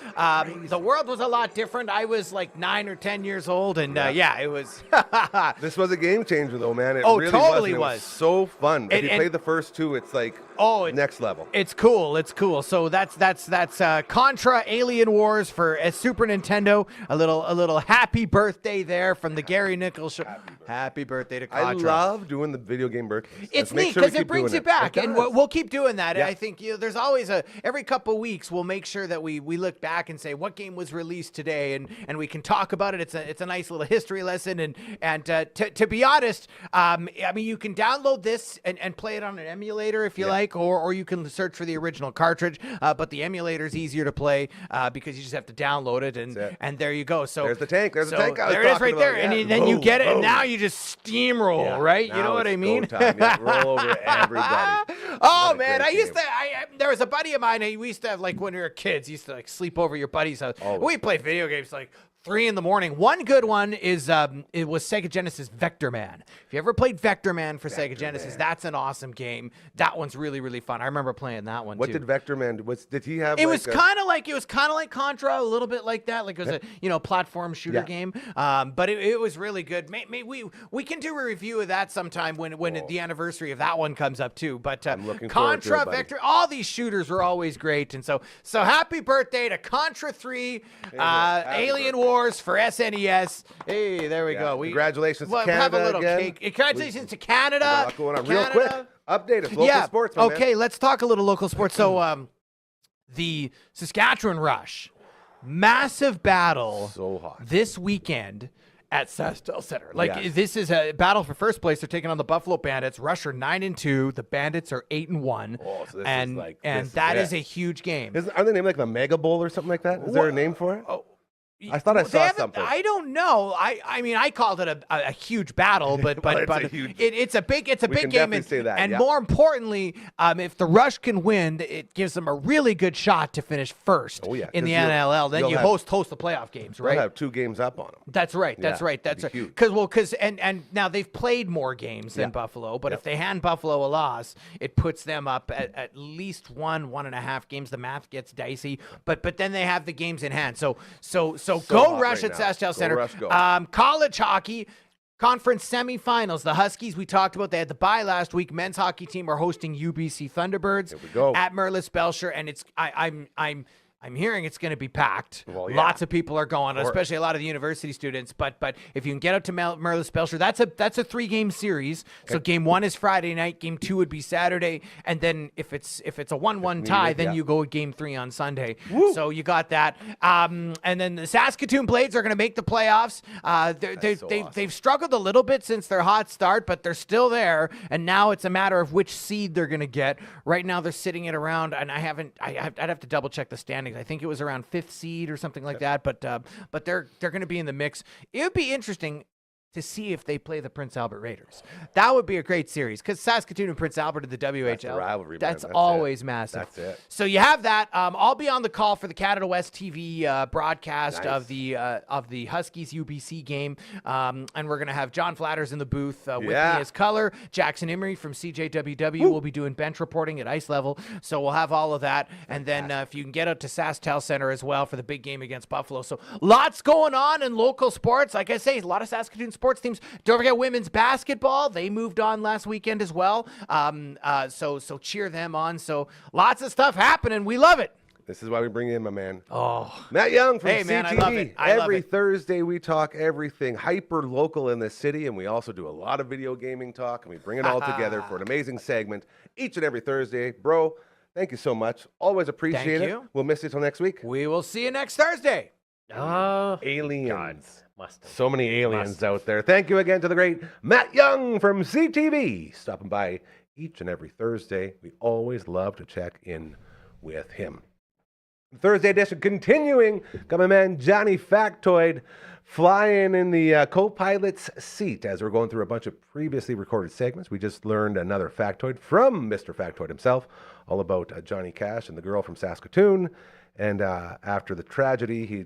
The world was a lot different. I was like 9 or 10 years old. And it was. This was a game changer, though, man. It Oh, really totally was. And it was. so fun. If you And- play the first two, it's like next level. It's cool. It's cool. So that's Contra Alien Wars for Super Nintendo. A little happy birthday there from the Gary Nichols Show. Happy birthday to I Contra. love doing the video game birthdays. It's Let's make neat sure we because it keep brings doing it back, It and does. we'll keep doing that. Yeah. I think there's always every couple of weeks we'll make sure that we look back and say what game was released today, and we can talk about it. It's a nice little history lesson, and to be honest, I mean you can download this and play it on an emulator if you like, or you can search for the original cartridge. But the emulator is easier to play because you just have to download it, and there you go. So There's the tank. There's the tank I was there it is talking right there, about, and yeah. then you Boom, get it, and boom. now you just steamroll, Yeah, right? You now know what I it's mean? go time. Yeah, roll over everybody. Oh What a man, great I used game. to. There was a buddy of mine. We used to have like when we were kids. Used to like sleep over your buddy's house. Always. We played video games like 3 in the morning. One good one is it was Sega Genesis Vector Man. If you ever played Vector Man for Sega Genesis, that's an awesome game. That one's really really fun. I remember playing that one What too. did Vector Man? Did he have? It like was a- kind of like Contra, a little bit like that. Like it was a platform shooter Yeah. game. But it was really good. We can do a review of that sometime when the anniversary of that one comes up too. But I'm looking forward to Contra, it, buddy. Vector, all these shooters were always great. And so happy birthday to Contra 3, Happy Alien birthday. Wars for SNES. Hey, there we Yeah. go. Congratulations to We'll have a Canada little again. cake. Congratulations to Canada. Got a lot going on. Real quick, Canada. update us. Local sports, my man. Okay, let's talk a little local sports. So, the Saskatchewan Rush, massive battle So hot. this weekend at SaskTel Center. Like Yes. this is a battle for first place. They're taking on the Buffalo Bandits. Rush are 9-2. The Bandits are 8-1. Oh, so this is and like- and this is that it. is a huge game. Are they named like the Mega Bowl or something like that? Is there a name for it? Oh, I thought I they saw haven't- something. I don't know. I mean, I called it a huge battle, but Well, but it's a huge- it's a big We can game, definitely and, say that, and yeah. more importantly, if the Rush can win, it gives them a really good shot to finish first Oh, yeah, in the 'cause NLL. Then you'll you have- host the playoff games, They'll right? have 2 games up on them. That's right. That's Yeah, right. that'd That's be right. huge. Because and now they've played more games than Yeah. Buffalo, but Yep. if they hand Buffalo a loss, it puts them up at least 1.5 games. The math gets dicey, but then they have the games in hand. So go hot Rush right at now. SaskTel Go Center. Rush, go. College hockey. Conference semifinals. The Huskies we talked about. They had the bye last week. Men's hockey team are hosting UBC Thunderbirds Here we go. at Merlis Belcher, and it's I'm hearing it's going to be packed. Well, yeah. Lots of people are going, course. especially a lot of the university students. But if you can get out to Merlis Belcher, that's a 3-game series. So game 1 is Friday night, game 2 would be Saturday, and then if it's a 1-1 tie, then yeah. you go with game 3 on Sunday. So you got that. And then the Saskatoon Blades are going to make the playoffs. They've struggled a little bit since their hot start, but they're still there. And now it's a matter of which seed they're going to get. Right now they're sitting at around, and I'd have to double check the standings. I think it was around 5th seed or something like that. But they're going to be in the mix. It would be interesting to see if they play the Prince Albert Raiders. That would be a great series because Saskatoon and Prince Albert in the WHL. That's the rivalry, man. That's That's always it. massive. That's it. So you have that. I'll be on the call for the Canada West TV broadcast Nice. of the Huskies UBC game, and we're gonna have John Flatters in the booth with me Yeah. as color. Jackson Emery from CJWW will be doing bench reporting at ice level. So we'll have all of that, and then if you can get out to SaskTel Center as well for the big game against Buffalo. So lots going on in local sports. Like I say, a lot of Saskatoon sports teams. Don't forget women's basketball. They moved on last weekend as well. So cheer them on. So lots of stuff happening. We love it. This is why we bring in my man. Oh, Matt Young from Hey, CTV. man, I love it. I love Every it. Thursday we talk everything hyper local in the city, and we also do a lot of video gaming talk, and we bring it all together for an amazing segment each and every Thursday. Bro, thank you so much. Always appreciate it. you. We'll miss you till next week. we will see you next Thursday. Aliens. Must have. So many aliens out there. Thank you again to the great Matt Young from CTV, stopping by each and every Thursday. We always love to check in with him. Thursday edition continuing. Got my man Johnny Factoid flying in the co-pilot's seat as we're going through a bunch of previously recorded segments. We just learned another factoid from Mr. Factoid himself, all about Johnny Cash and the girl from Saskatoon. And after the tragedy, he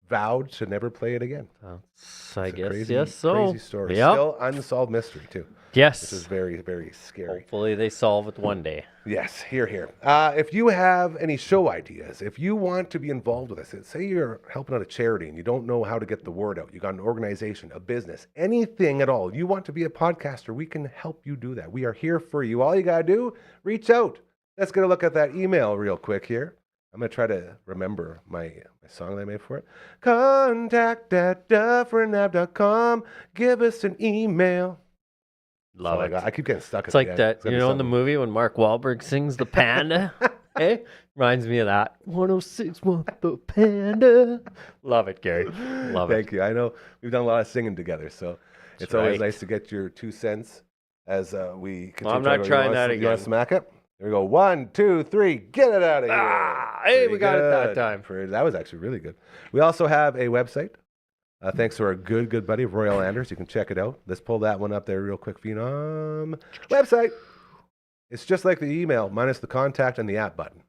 vowed to never play it again. So I It's a guess crazy, yes. So crazy story. Yep. Still unsolved mystery too. Yes. This is very, very scary. Hopefully they solve it one day. Yes, here. If you have any show ideas, if you want to be involved with us, say you're helping out a charity and you don't know how to get the word out, you got an organization, a business, anything at all, you want to be a podcaster, we can help you do that. We are here for you. All you got to do, reach out. Let's get a look at that email real quick here. I'm going to try to remember my song that I made for it. Contact@dufferinav.com. Give us an email. Love That's all it. I keep getting stuck. It's like that, you know, in the movie when Mark Wahlberg sings the panda. Hey, reminds me of that. 106.1 the panda. Love it, Gary. Love Thank it. you. I know we've done a lot of singing together, so it's always right. nice to get your 2 cents as we continue. I'm not trying that You want again. to smack it? There we go. 1, 2, 3. Get it out of here. Hey, we Pretty got it that good. time. That was actually really good. We also have a website. Thanks to our good buddy Royal Anders. You can check it out. Let's pull that one up there real quick, Phenom. Website. It's just like the email, minus the contact and the app button.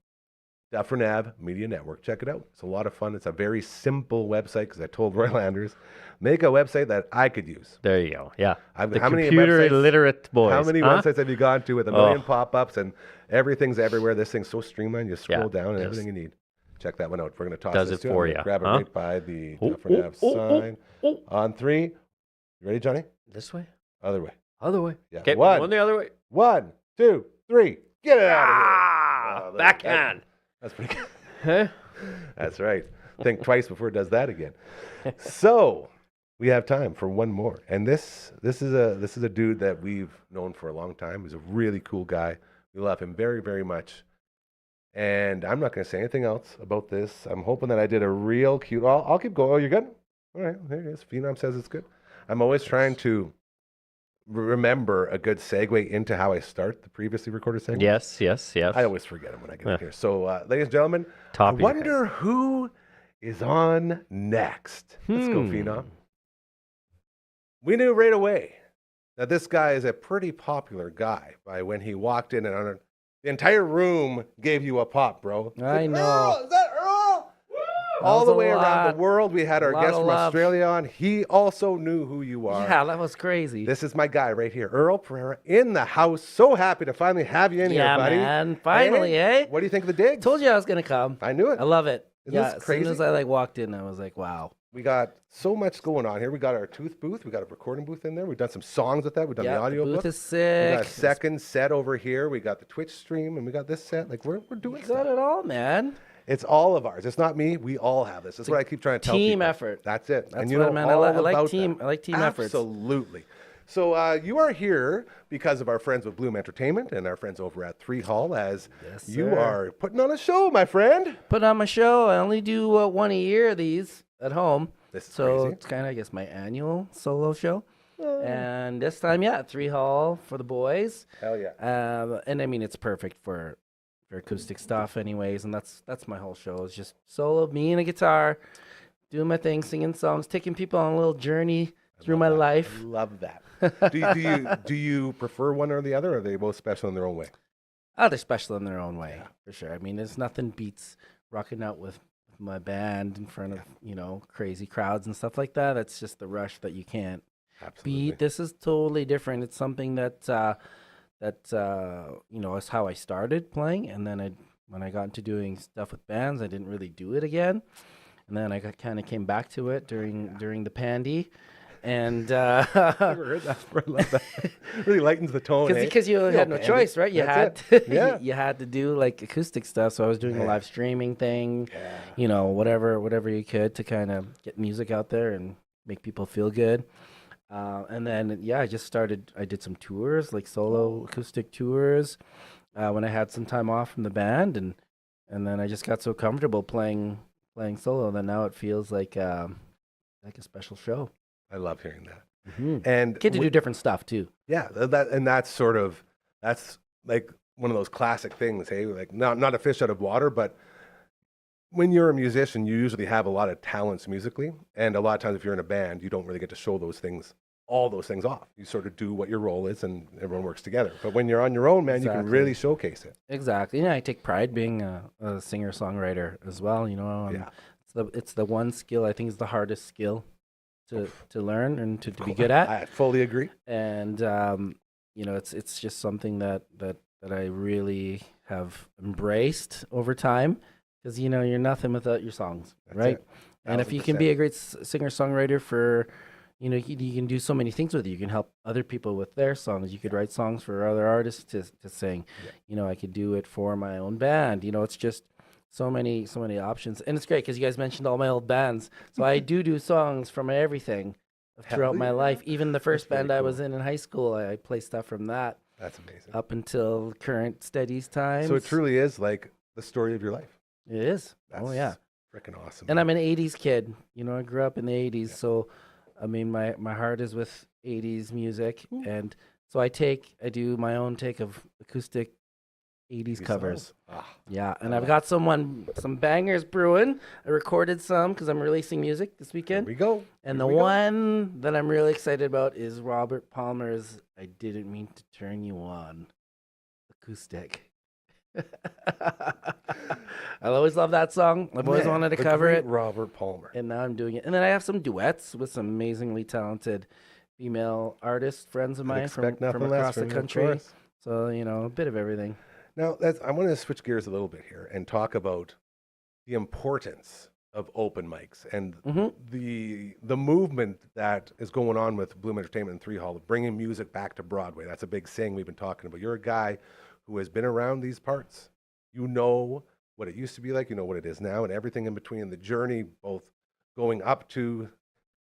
Dufferin Ave Media Network. Check it out. It's a lot of fun. It's a very simple website because I told Royal Anders, make a website that I could use. There you go. Yeah. The how many computer websites- illiterate boys. How many huh? websites have you gone to with a million Oh. pop-ups and everything's everywhere? This thing's so streamlined. You scroll Yeah, down and yes. everything you need. Check that one out. We're going to toss Does this it to you. for I'm gonna ya, Grab it huh? right by the Oh, Dufferin oh, Ave oh, oh, sign. oh. On 3. You ready, Johnny? This way? Other way. Other way. Yeah. Okay, One. one the other way. 1, 2, 3. Get it out of here. Ah, Oh, backhand. That's pretty good. Huh? That's right. Think twice before it does that again. So we have time for one more, and this is a dude that we've known for a long time. He's a really cool guy. We love him very, very much. And I'm not going to say anything else about this. I'm hoping that I did a real cute. I'll keep going. Oh, you're good. All right, there it is. Phenom says it's good. I'm always trying to remember a good segue into how I start the previously recorded segment. Yes, yes, yes. I always forget them when I get Yeah. up here. So, ladies and gentlemen, Top I of your head. wonder who is on next. Let's go, Phenom. We knew right away that this guy is a pretty popular guy by when he walked in and the entire room gave you a pop, bro. It's I like, know. Earl, is that Earl? All was the a way around lot- the world, we had our lot guest of from love. Australia on. He also knew who you are. Yeah, that was crazy. This is my guy right here, Earl Pereira, in the house. So happy to finally have you in here, Yeah, buddy. man. Finally, Hey, eh? What do you think of the digs? Told you I was gonna come. I knew it. I love it. Isn't yeah, this as soon crazy? as I walked in, I was like, wow. We got so much going on here. We got our tooth booth. We got a recording booth in there. We've done some songs with that. We've done Yeah, the audio the booth book. is We sick. got a second set over here. We got the Twitch stream, and we got this set. Like we're doing You stuff. got it all, man. It's all of ours. It's not me. We all have this. That's what I keep trying to tell team people. effort. That's it. That's and you what I know meant. all I like about team- that. I like team efforts. Absolutely. So you are here because of our friends with Bloom Entertainment and our friends over at 3 Hall as Yes, you sir. are putting on a show, my friend. Put on my show. I only do one a year of these at home. This is So crazy. it's kind of, I guess, my annual solo show. And this time, yeah, 3 Hall for the boys. Hell yeah. And I mean, it's perfect for acoustic stuff, anyways. And that's my whole show. It's just solo, me and a guitar, doing my thing, singing songs, taking people on a little journey through my life. I love that. do you prefer one or the other, or are they both special in their own way? Oh, they're special in their own way, for sure. I mean, there's nothing beats rocking out with my band in front of crazy crowds and stuff like that. That's just the rush that you can't Absolutely. beat. This is totally different. It's something that is how I started playing, and then when I got into doing stuff with bands, I didn't really do it again, and then I kind of came back to it during the pandy, and Never heard that before. I love that. Really lightens the tone. because you had no Andy. choice, right? You That's had it. Yeah. you had to do like acoustic stuff. So I was doing a live streaming thing, whatever you could to kind of get music out there and make people feel good. And then I just started. I did some tours, like solo acoustic tours, when I had some time off from the band, and then I just got so comfortable playing solo that now it feels like a special show. I love hearing that. Mm-hmm. And Get to do different stuff too. yeah, that's like one of those classic things. Hey, like not a fish out of water, but when you're a musician, you usually have a lot of talents musically, and a lot of times if you're in a band, you don't really get to show all those things off. You sort of do what your role is, and everyone works together. But when you're on your own, man, you can Exactly. really showcase it. Exactly. Yeah, I take pride being a singer-songwriter as well. Yeah. It's the one skill I think is the hardest skill to learn and to be good at. I fully agree. And it's just something that I really have embraced over time because you're nothing without your songs, That's right? it. And if you can be a great singer-songwriter for you can do so many things with it. You can help other people with their songs. You could write songs for other artists to sing. Yeah. I could do it for my own band. It's just so many options, and it's great because you guys mentioned all my old bands. So I do songs from everything throughout my life. Even the first pretty band I cool. was in high school, I play stuff from that That's amazing. up until current Steadies times. So it truly is like the story of your life. it is. That's Oh yeah. freaking awesome. And I'm an 80s kid. You know, I grew up in the 80s. So, I mean, my heart is with 80s music. And so I do my own take of acoustic 80s These covers. songs. Ah, Yeah. And I've got some bangers brewing. I recorded some because I'm releasing music this here weekend. we go. And Here the we go. one that I'm really excited about is Robert Palmer's I Didn't Mean to Turn You On acoustic. I always love that song. I've always Man, wanted to the cover great it. Robert Palmer. And now I'm doing it. And then I have some duets with some amazingly talented female artists, friends of I'd mine from expect nothing less across the from you, of country. course. So, you know, a bit of everything. Now, I want to switch gears a little bit here and talk about the importance of open mics and the movement that is going on with Bloom Entertainment and 3 Hall of bringing music back to Broadway. That's a big saying we've been talking about. You're a guy who has been around these parts. You know what it used to be like, you know what it is now, and everything in between, the journey, both going up to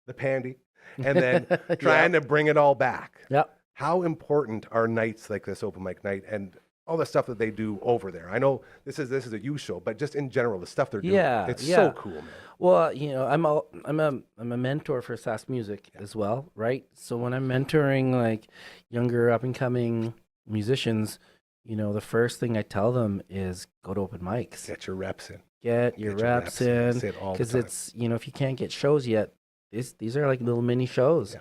the Pandy and then trying to bring it all back. Yep. How important are nights like this open mic night and all the stuff that they do over there? I know this is a you show, but just in general, the stuff they're doing, it's so cool, man. Well, you know, I'm a mentor for SAS Music as well, right? So when I'm mentoring like younger up and coming musicians, you know, the first thing I tell them is go to open mics. Get your reps in. Get your reps in. I say it all the Because time. it's, you know, if you can't get shows yet, these are like little mini shows. Yeah.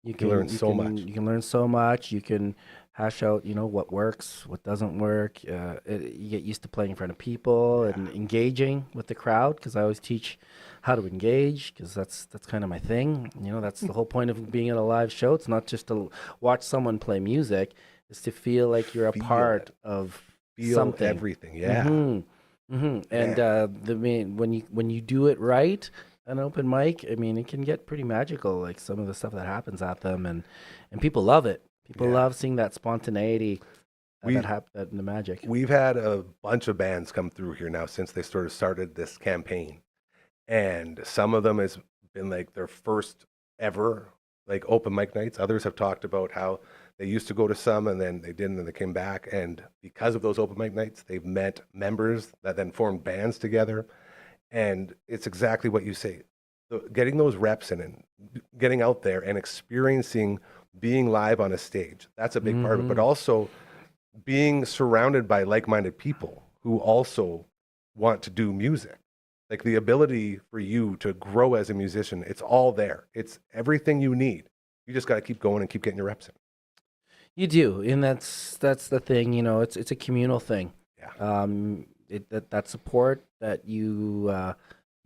You can learn so much. You can learn so much. You can hash out, you know, what works, what doesn't work. You get used to playing in front of people and engaging with the crowd. Because I always teach how to engage. Because that's kind of my thing. You know, that's the whole point of being at a live show. It's not just to watch someone play music. It's to feel like you're a part of something. Everything. Yeah. And when you do it right, an open mic, I mean, it can get pretty magical. Like some of the stuff that happens at them, and people love it. People love seeing that spontaneity, that the magic. We've had a bunch of bands come through here now since they sort of started this campaign, and some of them has been like their first ever like open mic nights. Others have talked about how they used to go to some and then they didn't and they came back, and because of those open mic nights, they've met members that then formed bands together. And it's exactly what you say. Getting those reps in and getting out there and experiencing being live on a stage, that's a big part of it. But also being surrounded by like-minded people who also want to do music. Like the ability for you to grow as a musician, it's all there. It's everything you need. You just got to keep going and keep getting your reps in. You do, and that's the thing. You know, it's a communal thing. Yeah. That support that you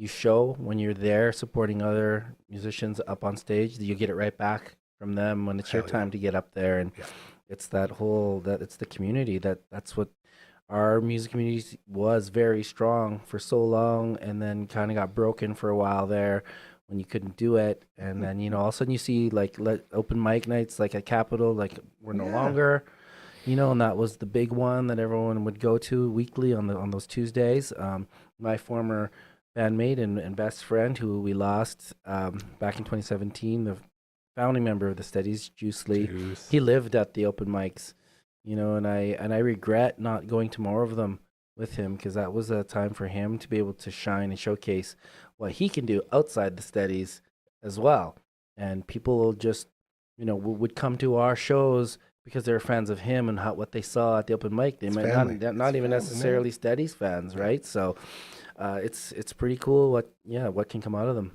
show when you're there supporting other musicians up on stage, you get it right back from them when it's your time to get up there. And it's it's the community that's what our music community was very strong for so long, and then kind of got broken for a while there when you couldn't do it. And then, you know, all of a sudden you see like open mic nights like at Capitol, like we're no longer. You know, and that was the big one that everyone would go to weekly on those Tuesdays. My former bandmate and best friend, who we lost back in 2017, the founding member of the Steadies, Juice Lee, he lived at the open mics. You know, and I regret not going to more of them with him, because that was a time for him to be able to shine and showcase what he can do outside the Steadies as well. And people just, you know, would come to our shows because they're fans of him and what they saw at the open mic. They might not even necessarily Steadies fans, right? So it's pretty cool what can come out of them.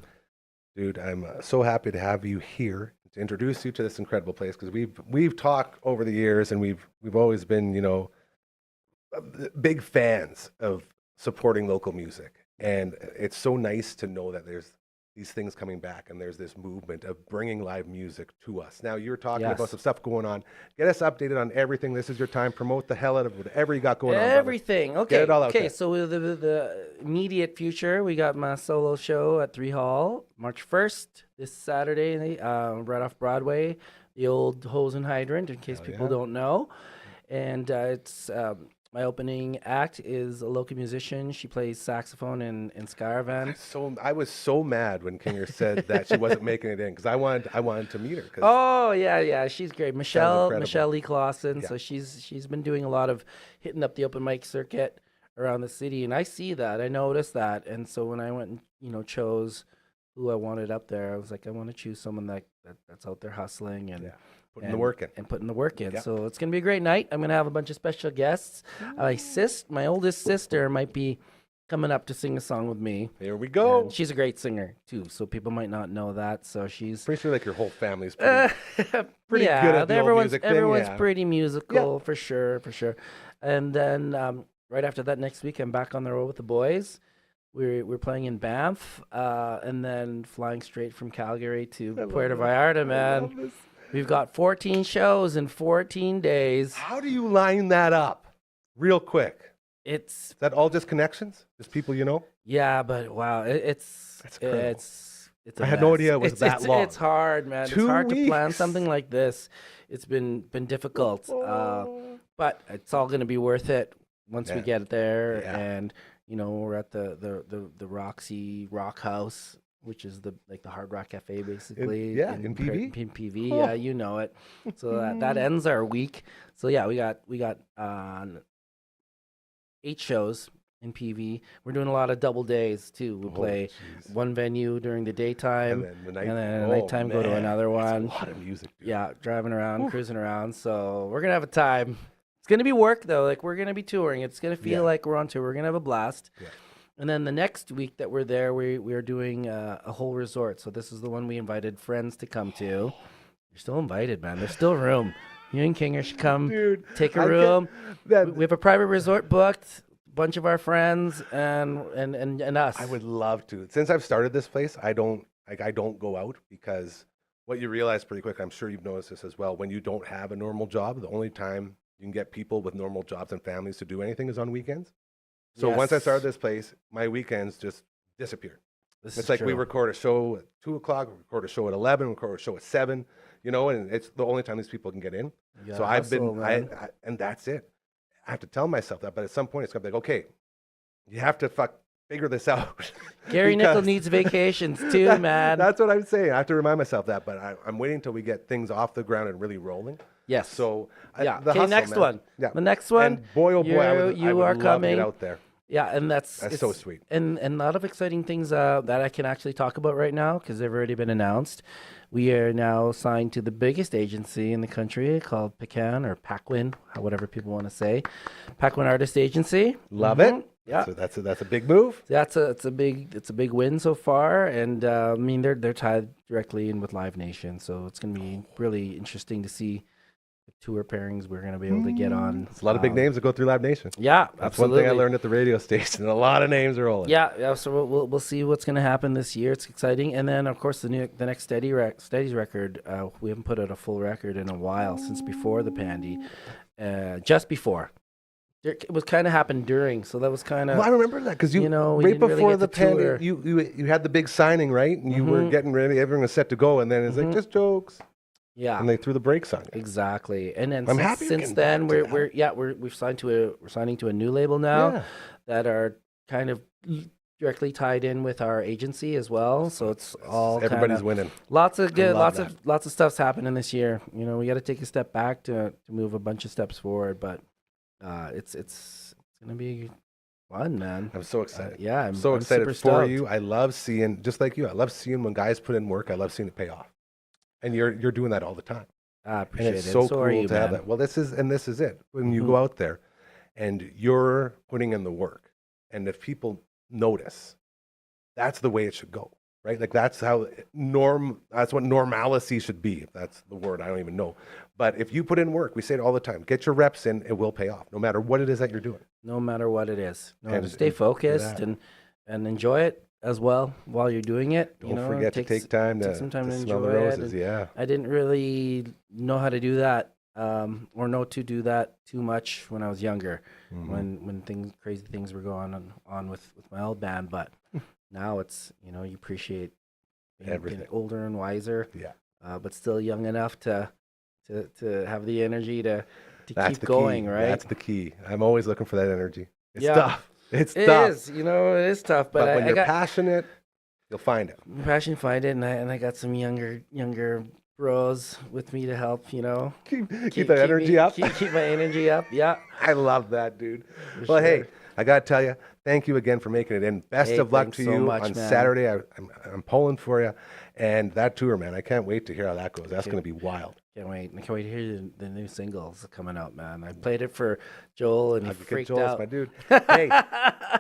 Dude, I'm so happy to have you here to introduce you to this incredible place, because we've talked over the years, and we've always been, you know, big fans of supporting local music. And it's so nice to know that there's these things coming back, and there's this movement of bringing live music to us. Now, you're talking about some stuff going on. Get us updated on everything. This is your time. Promote the hell out of whatever you got going on. Everything. Okay. Get it all out there. So with the immediate future, we got my solo show at 3 Hall, March 1st, this Saturday, right off Broadway, the old Hose and Hydrant, in case people don't know. And it's My opening act is a local musician. She plays saxophone in Skyravan. I was so mad when Kinger said that she wasn't making it in because I wanted to meet her. 'Cause Oh yeah, she's great. Michelle incredible. Lee Clausen. Yeah. So she's been doing a lot of hitting up the open mic circuit around the city, and I see that. I noticed that, and so when I went and chose who I wanted up there, I was like, I want to choose someone that's out there hustling and putting the work in. and putting the work in. Yep. So it's gonna be a great night. I'm gonna have a bunch of special guests. My oldest sister might be coming up to sing a song with me. Here we go. And she's a great singer too, so people might not know that. So she's Pretty sure like your whole family's pretty pretty yeah, good at the old everyone's music thing, everyone's yeah. pretty musical for sure. And then right after that, next week, I'm back on the road with the boys. We're playing in Banff, and then flying straight from Calgary to Puerto Vallarta. Man, we've got 14 shows in 14 days. How do you line that up? Real quick. It's Is that all just connections? Just people you know? yeah, but wow, it's incredible. it's a I had no mess. idea it was that long. It's hard, man. 2 it's hard to plan weeks. something like this. It's been difficult, but it's all going to be worth it once we Yeah. get there. Yeah. And we're at the Roxy Rock House, which is the Hard Rock Cafe, basically. in PV? In PV, yeah, you know it. So that ends our week. So yeah, we got 8 shows in PV. We're doing a lot of double days too. We play jeez. one venue during the daytime, And then the night, and then at nighttime go to man, another that's one. A lot of music. Dude. Yeah, driving around, cruising around. So we're gonna have a time. It's gonna be work though. Like we're gonna be touring. It's gonna feel like we're on tour. We're gonna have a blast. Yeah. And then the next week that we're there, we are doing a whole resort. So this is the one we invited friends to come to. You're still invited, man. There's still room. You and Kinger should come, Dude, take a I room. That, We have a private resort booked. Bunch of our friends and us. I would love to. Since I've started this place, I don't go out because what you realize pretty quick, I'm sure you've noticed this as well, when you don't have a normal job, the only time you can get people with normal jobs and families to do anything is on weekends. So once I Yes. started this place, my weekends just disappeared. This It's is like we true. record a show at 2 o'clock, we record a show at 11, we record a show at 7, and it's the only time these people can get in. You So gotta I've hustle, been, man. and that's it. I have to tell myself that, but at some point it's gonna be like, okay, you have to figure this out. Gary Nickel Because- needs vacations too, man. That's what I'm saying. I have to remind myself that, but I'm waiting until we get things off the ground and really rolling. Yes. So yeah. the Okay, hustle, next man. one. Yeah. The next one. And boy, oh boy, I would you are love to coming. get out there. Yeah, and that's so sweet. And a lot of exciting things that I can actually talk about right now because they've already been announced. We are now signed to the biggest agency in the country called Pecan or Paquin, whatever people want to say. Paquin Artist Agency. Love Mhm. it. Yeah. So that's a big move. It's a big win so far, and I mean they're tied directly in with Live Nation, so it's gonna be really interesting to see the tour pairings we're gonna be able to get on. It's a lot of big names that go through Live Nation. Yeah, That's absolutely. one thing I learned at the radio station. A lot of names are rolling. Yeah. So we'll see what's gonna happen this year. It's exciting, and then of course the next Steady's record. We haven't put out a full record in a while since before the pandy, just before. It was kind of happened during, so that was kind of. Well, I remember that because we right didn't really before get the to tour. pandemic, you had the big signing, right? And you were getting ready, everyone was set to go, and then it's like just jokes, Yeah. and they threw the brakes on you. Exactly, and then I'm happy you're since getting then back to we're signing to a new label now Yeah. that are kind of directly tied in with our agency as well. So it's all Everybody's kinda, winning. lots of good, love lots of stuff's happening this year. We got to take a step back to move a bunch of steps forward, but it's gonna be fun, man. I'm so excited. Yeah, I'm so I'm excited super for stoked. you. I love seeing, just like you, I love seeing when guys put in work. I love seeing it pay off, and you're doing that all the time. I And appreciate it's it. so So cool are you, to have man. that. Well, this is it. When you go out there, and you're putting in the work, and if people notice, that's the way it should go, right? Like that's how that's what normalcy should be. If that's the word, I don't even know. But if you put in work, we say it all the time, get your reps in, it will pay off, no matter what it is that you're doing. No matter what it is, And- just stay and do focused that. and enjoy it as well while you're doing it. Don't forget to take time to some time to smell the enjoy it, roses. and Yeah. I didn't really know how to do that, or know to do that too much when I was younger, Mm-hmm. when crazy things were going on with my old band. But now it's you appreciate being Everything. older and wiser, Yeah. but still young enough to have the energy to to That's keep the going, key. right? That's the key. I'm always looking for that energy. It's Yeah. tough. It's It tough. is, you know, it is tough. But, But when I you're got passionate, you'll find it. passion find it, and I got some younger bros with me to help. You know, Keep that energy up. Keep my energy up. Yeah. I love that, dude. For Well, hey, sure. I got to tell you, thank you again for making it in. Best Hey, of luck thanks to so you much, on man. Saturday. I'm pulling for you. And that tour, man, I can't wait to hear how that goes. That's going to be wild. Can't wait. I can't wait to hear the new singles coming out, man. I played it for Joel, and he Advocate freaked Joel's out. my dude. Hey,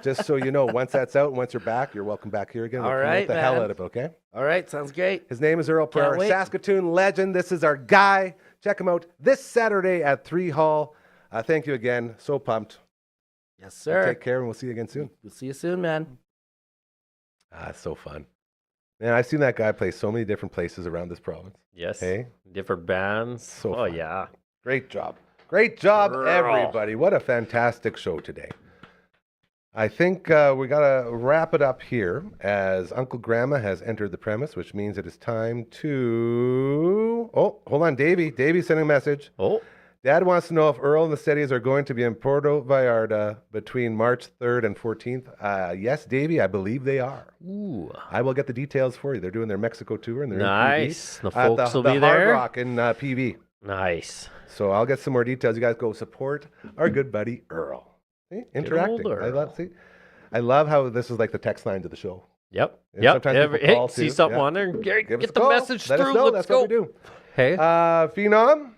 just so you know, once that's out and once you're back, you're welcome back here again. We'll All promote right, the hell man. out of it, okay? All right, sounds great. His name is Earl Pereira, wait. Saskatoon legend. This is our guy. Check him out this Saturday at 3 Hall. Thank you again. So pumped. Yes, sir. Take care, and we'll see you again soon. We'll see you soon, man. It's so fun. Man, I've seen that guy play so many different places around this province. Yes. Hey? Different bands. So oh fun. yeah. Great job. Great job, Earl. everybody. What a fantastic show today. I think we got to wrap it up here as Uncle Grandma has entered the premise, which means it is time to... Oh, hold on, Davey. Davey's sending a message. Oh. Dad wants to know if Earl and the Steadies are going to be in Puerto Vallarta between March 3rd and 14th. Yes, Davey, I believe they are. Ooh. I will get the details for you. They're doing their Mexico tour and they're Nice. in The PV. folks will the be Hard there. Rock in PV. Nice. So I'll get some more details. You guys go support our good buddy Earl. See? Interacting. old I love. See, I love how this is like the text line to the show. Yep. And Yep. sometimes people Hey, call, see too. something Yeah. on there? Get Give us a the call. message Let us through. know. Let's That's go. what we do. Hey. Phenom,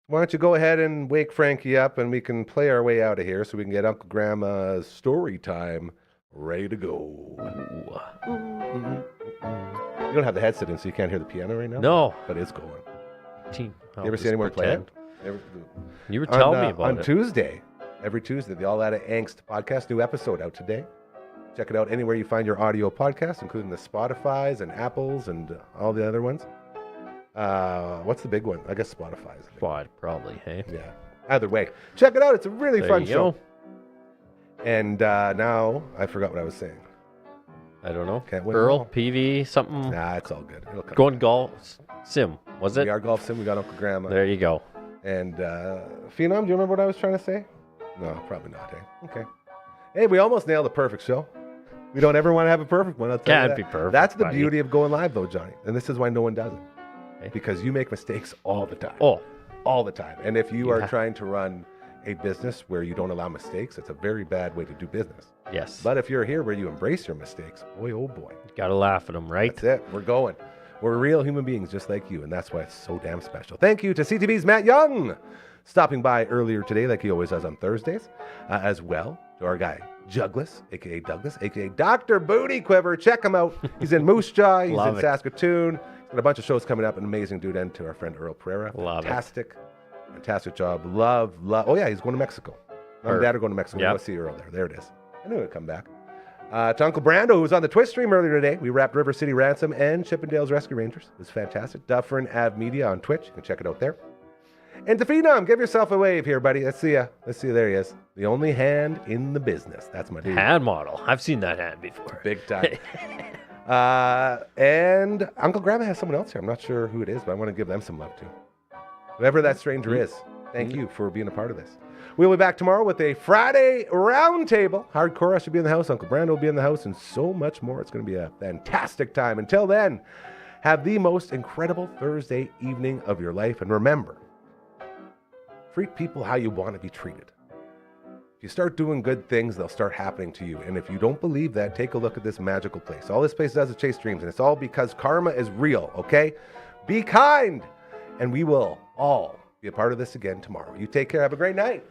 why don't you go ahead and wake Frankie up and we can play our way out of here so we can get Uncle Grandma's story time ready to go. You don't have the headset in, so you can't hear the piano right now? No. But it's going. Team. You ever see anyone play it? You were telling me about on it. Tuesday, every Tuesday, the All Out of Angst podcast, new episode out today. Check it out anywhere you find your audio podcast, including the Spotify's and Apple's and all the other ones. What's the big one? I guess Spotify is the big one. Quad, probably. Hey. Yeah. Either way, check it out. It's a really There fun you show. go. And now I forgot what I was saying. I don't know. Can't win them Earl, all. PV, something. Nah, it's all good. It'll come. Going golf sim, was it? We are Golf Sim. We got Uncle Grandma. There you go. And Phenom, do you remember what I was trying to say? No, probably not. Eh? Okay. Hey, we almost nailed a perfect show. We don't ever want to have a perfect one. I'll tell you Can't that. be perfect, That's the buddy. beauty of going live, though, Johnny. And this is why no one does it. Okay. Because you make mistakes all the time. Oh, All the time. And if you are Yeah. trying to run a business where you don't allow mistakes, it's a very bad way to do business. yes. But if you're here where you embrace your mistakes, boy, oh boy. Gotta laugh at them, right? That's it. We're going. We're real human beings just like you, and that's why it's so damn special. Thank you to CTV's Matt Young, stopping by earlier today like he always does on Thursdays, as well to our guy, Douglas, a.k.a. Douglas, a.k.a. Dr. Booty Quiver. Check him out. He's in Moose Jaw. He's Love in it. Saskatoon. He's got a bunch of shows coming up. An amazing dude. And to our friend Earl Pereira. Love it. Fantastic job. Love. Oh, yeah, he's going to Mexico. Mom and Dad are going to Mexico. Yep. We'll see Earl there. There it is. I knew it would come back. To Uncle Brando, who was on the Twitch stream earlier today. We wrapped River City Ransom and Chippendale's Rescue Rangers. It was fantastic. Dufferin Ave Media on Twitch. You can check it out there. And to Phenom, give yourself a wave here, buddy. Let's see ya. Let's see. There he is. The only hand in the business. That's my dude. Hand model. I've seen that hand before. Big time. And Uncle Grandma has someone else here. I'm not sure who it is, but I want to give them some love too. Whoever that stranger is, thank you for being a part of this. We'll be back tomorrow with a Friday roundtable. Hardcore should be in the house. Uncle Brando will be in the house, and so much more. It's going to be a fantastic time. Until then, have the most incredible Thursday evening of your life. And remember, treat people how you want to be treated. If you start doing good things, they'll start happening to you. And if you don't believe that, take a look at this magical place. All this place does is chase dreams, and it's all because karma is real, okay? Be kind, and we will all be a part of this again tomorrow. You take care. Have a great night.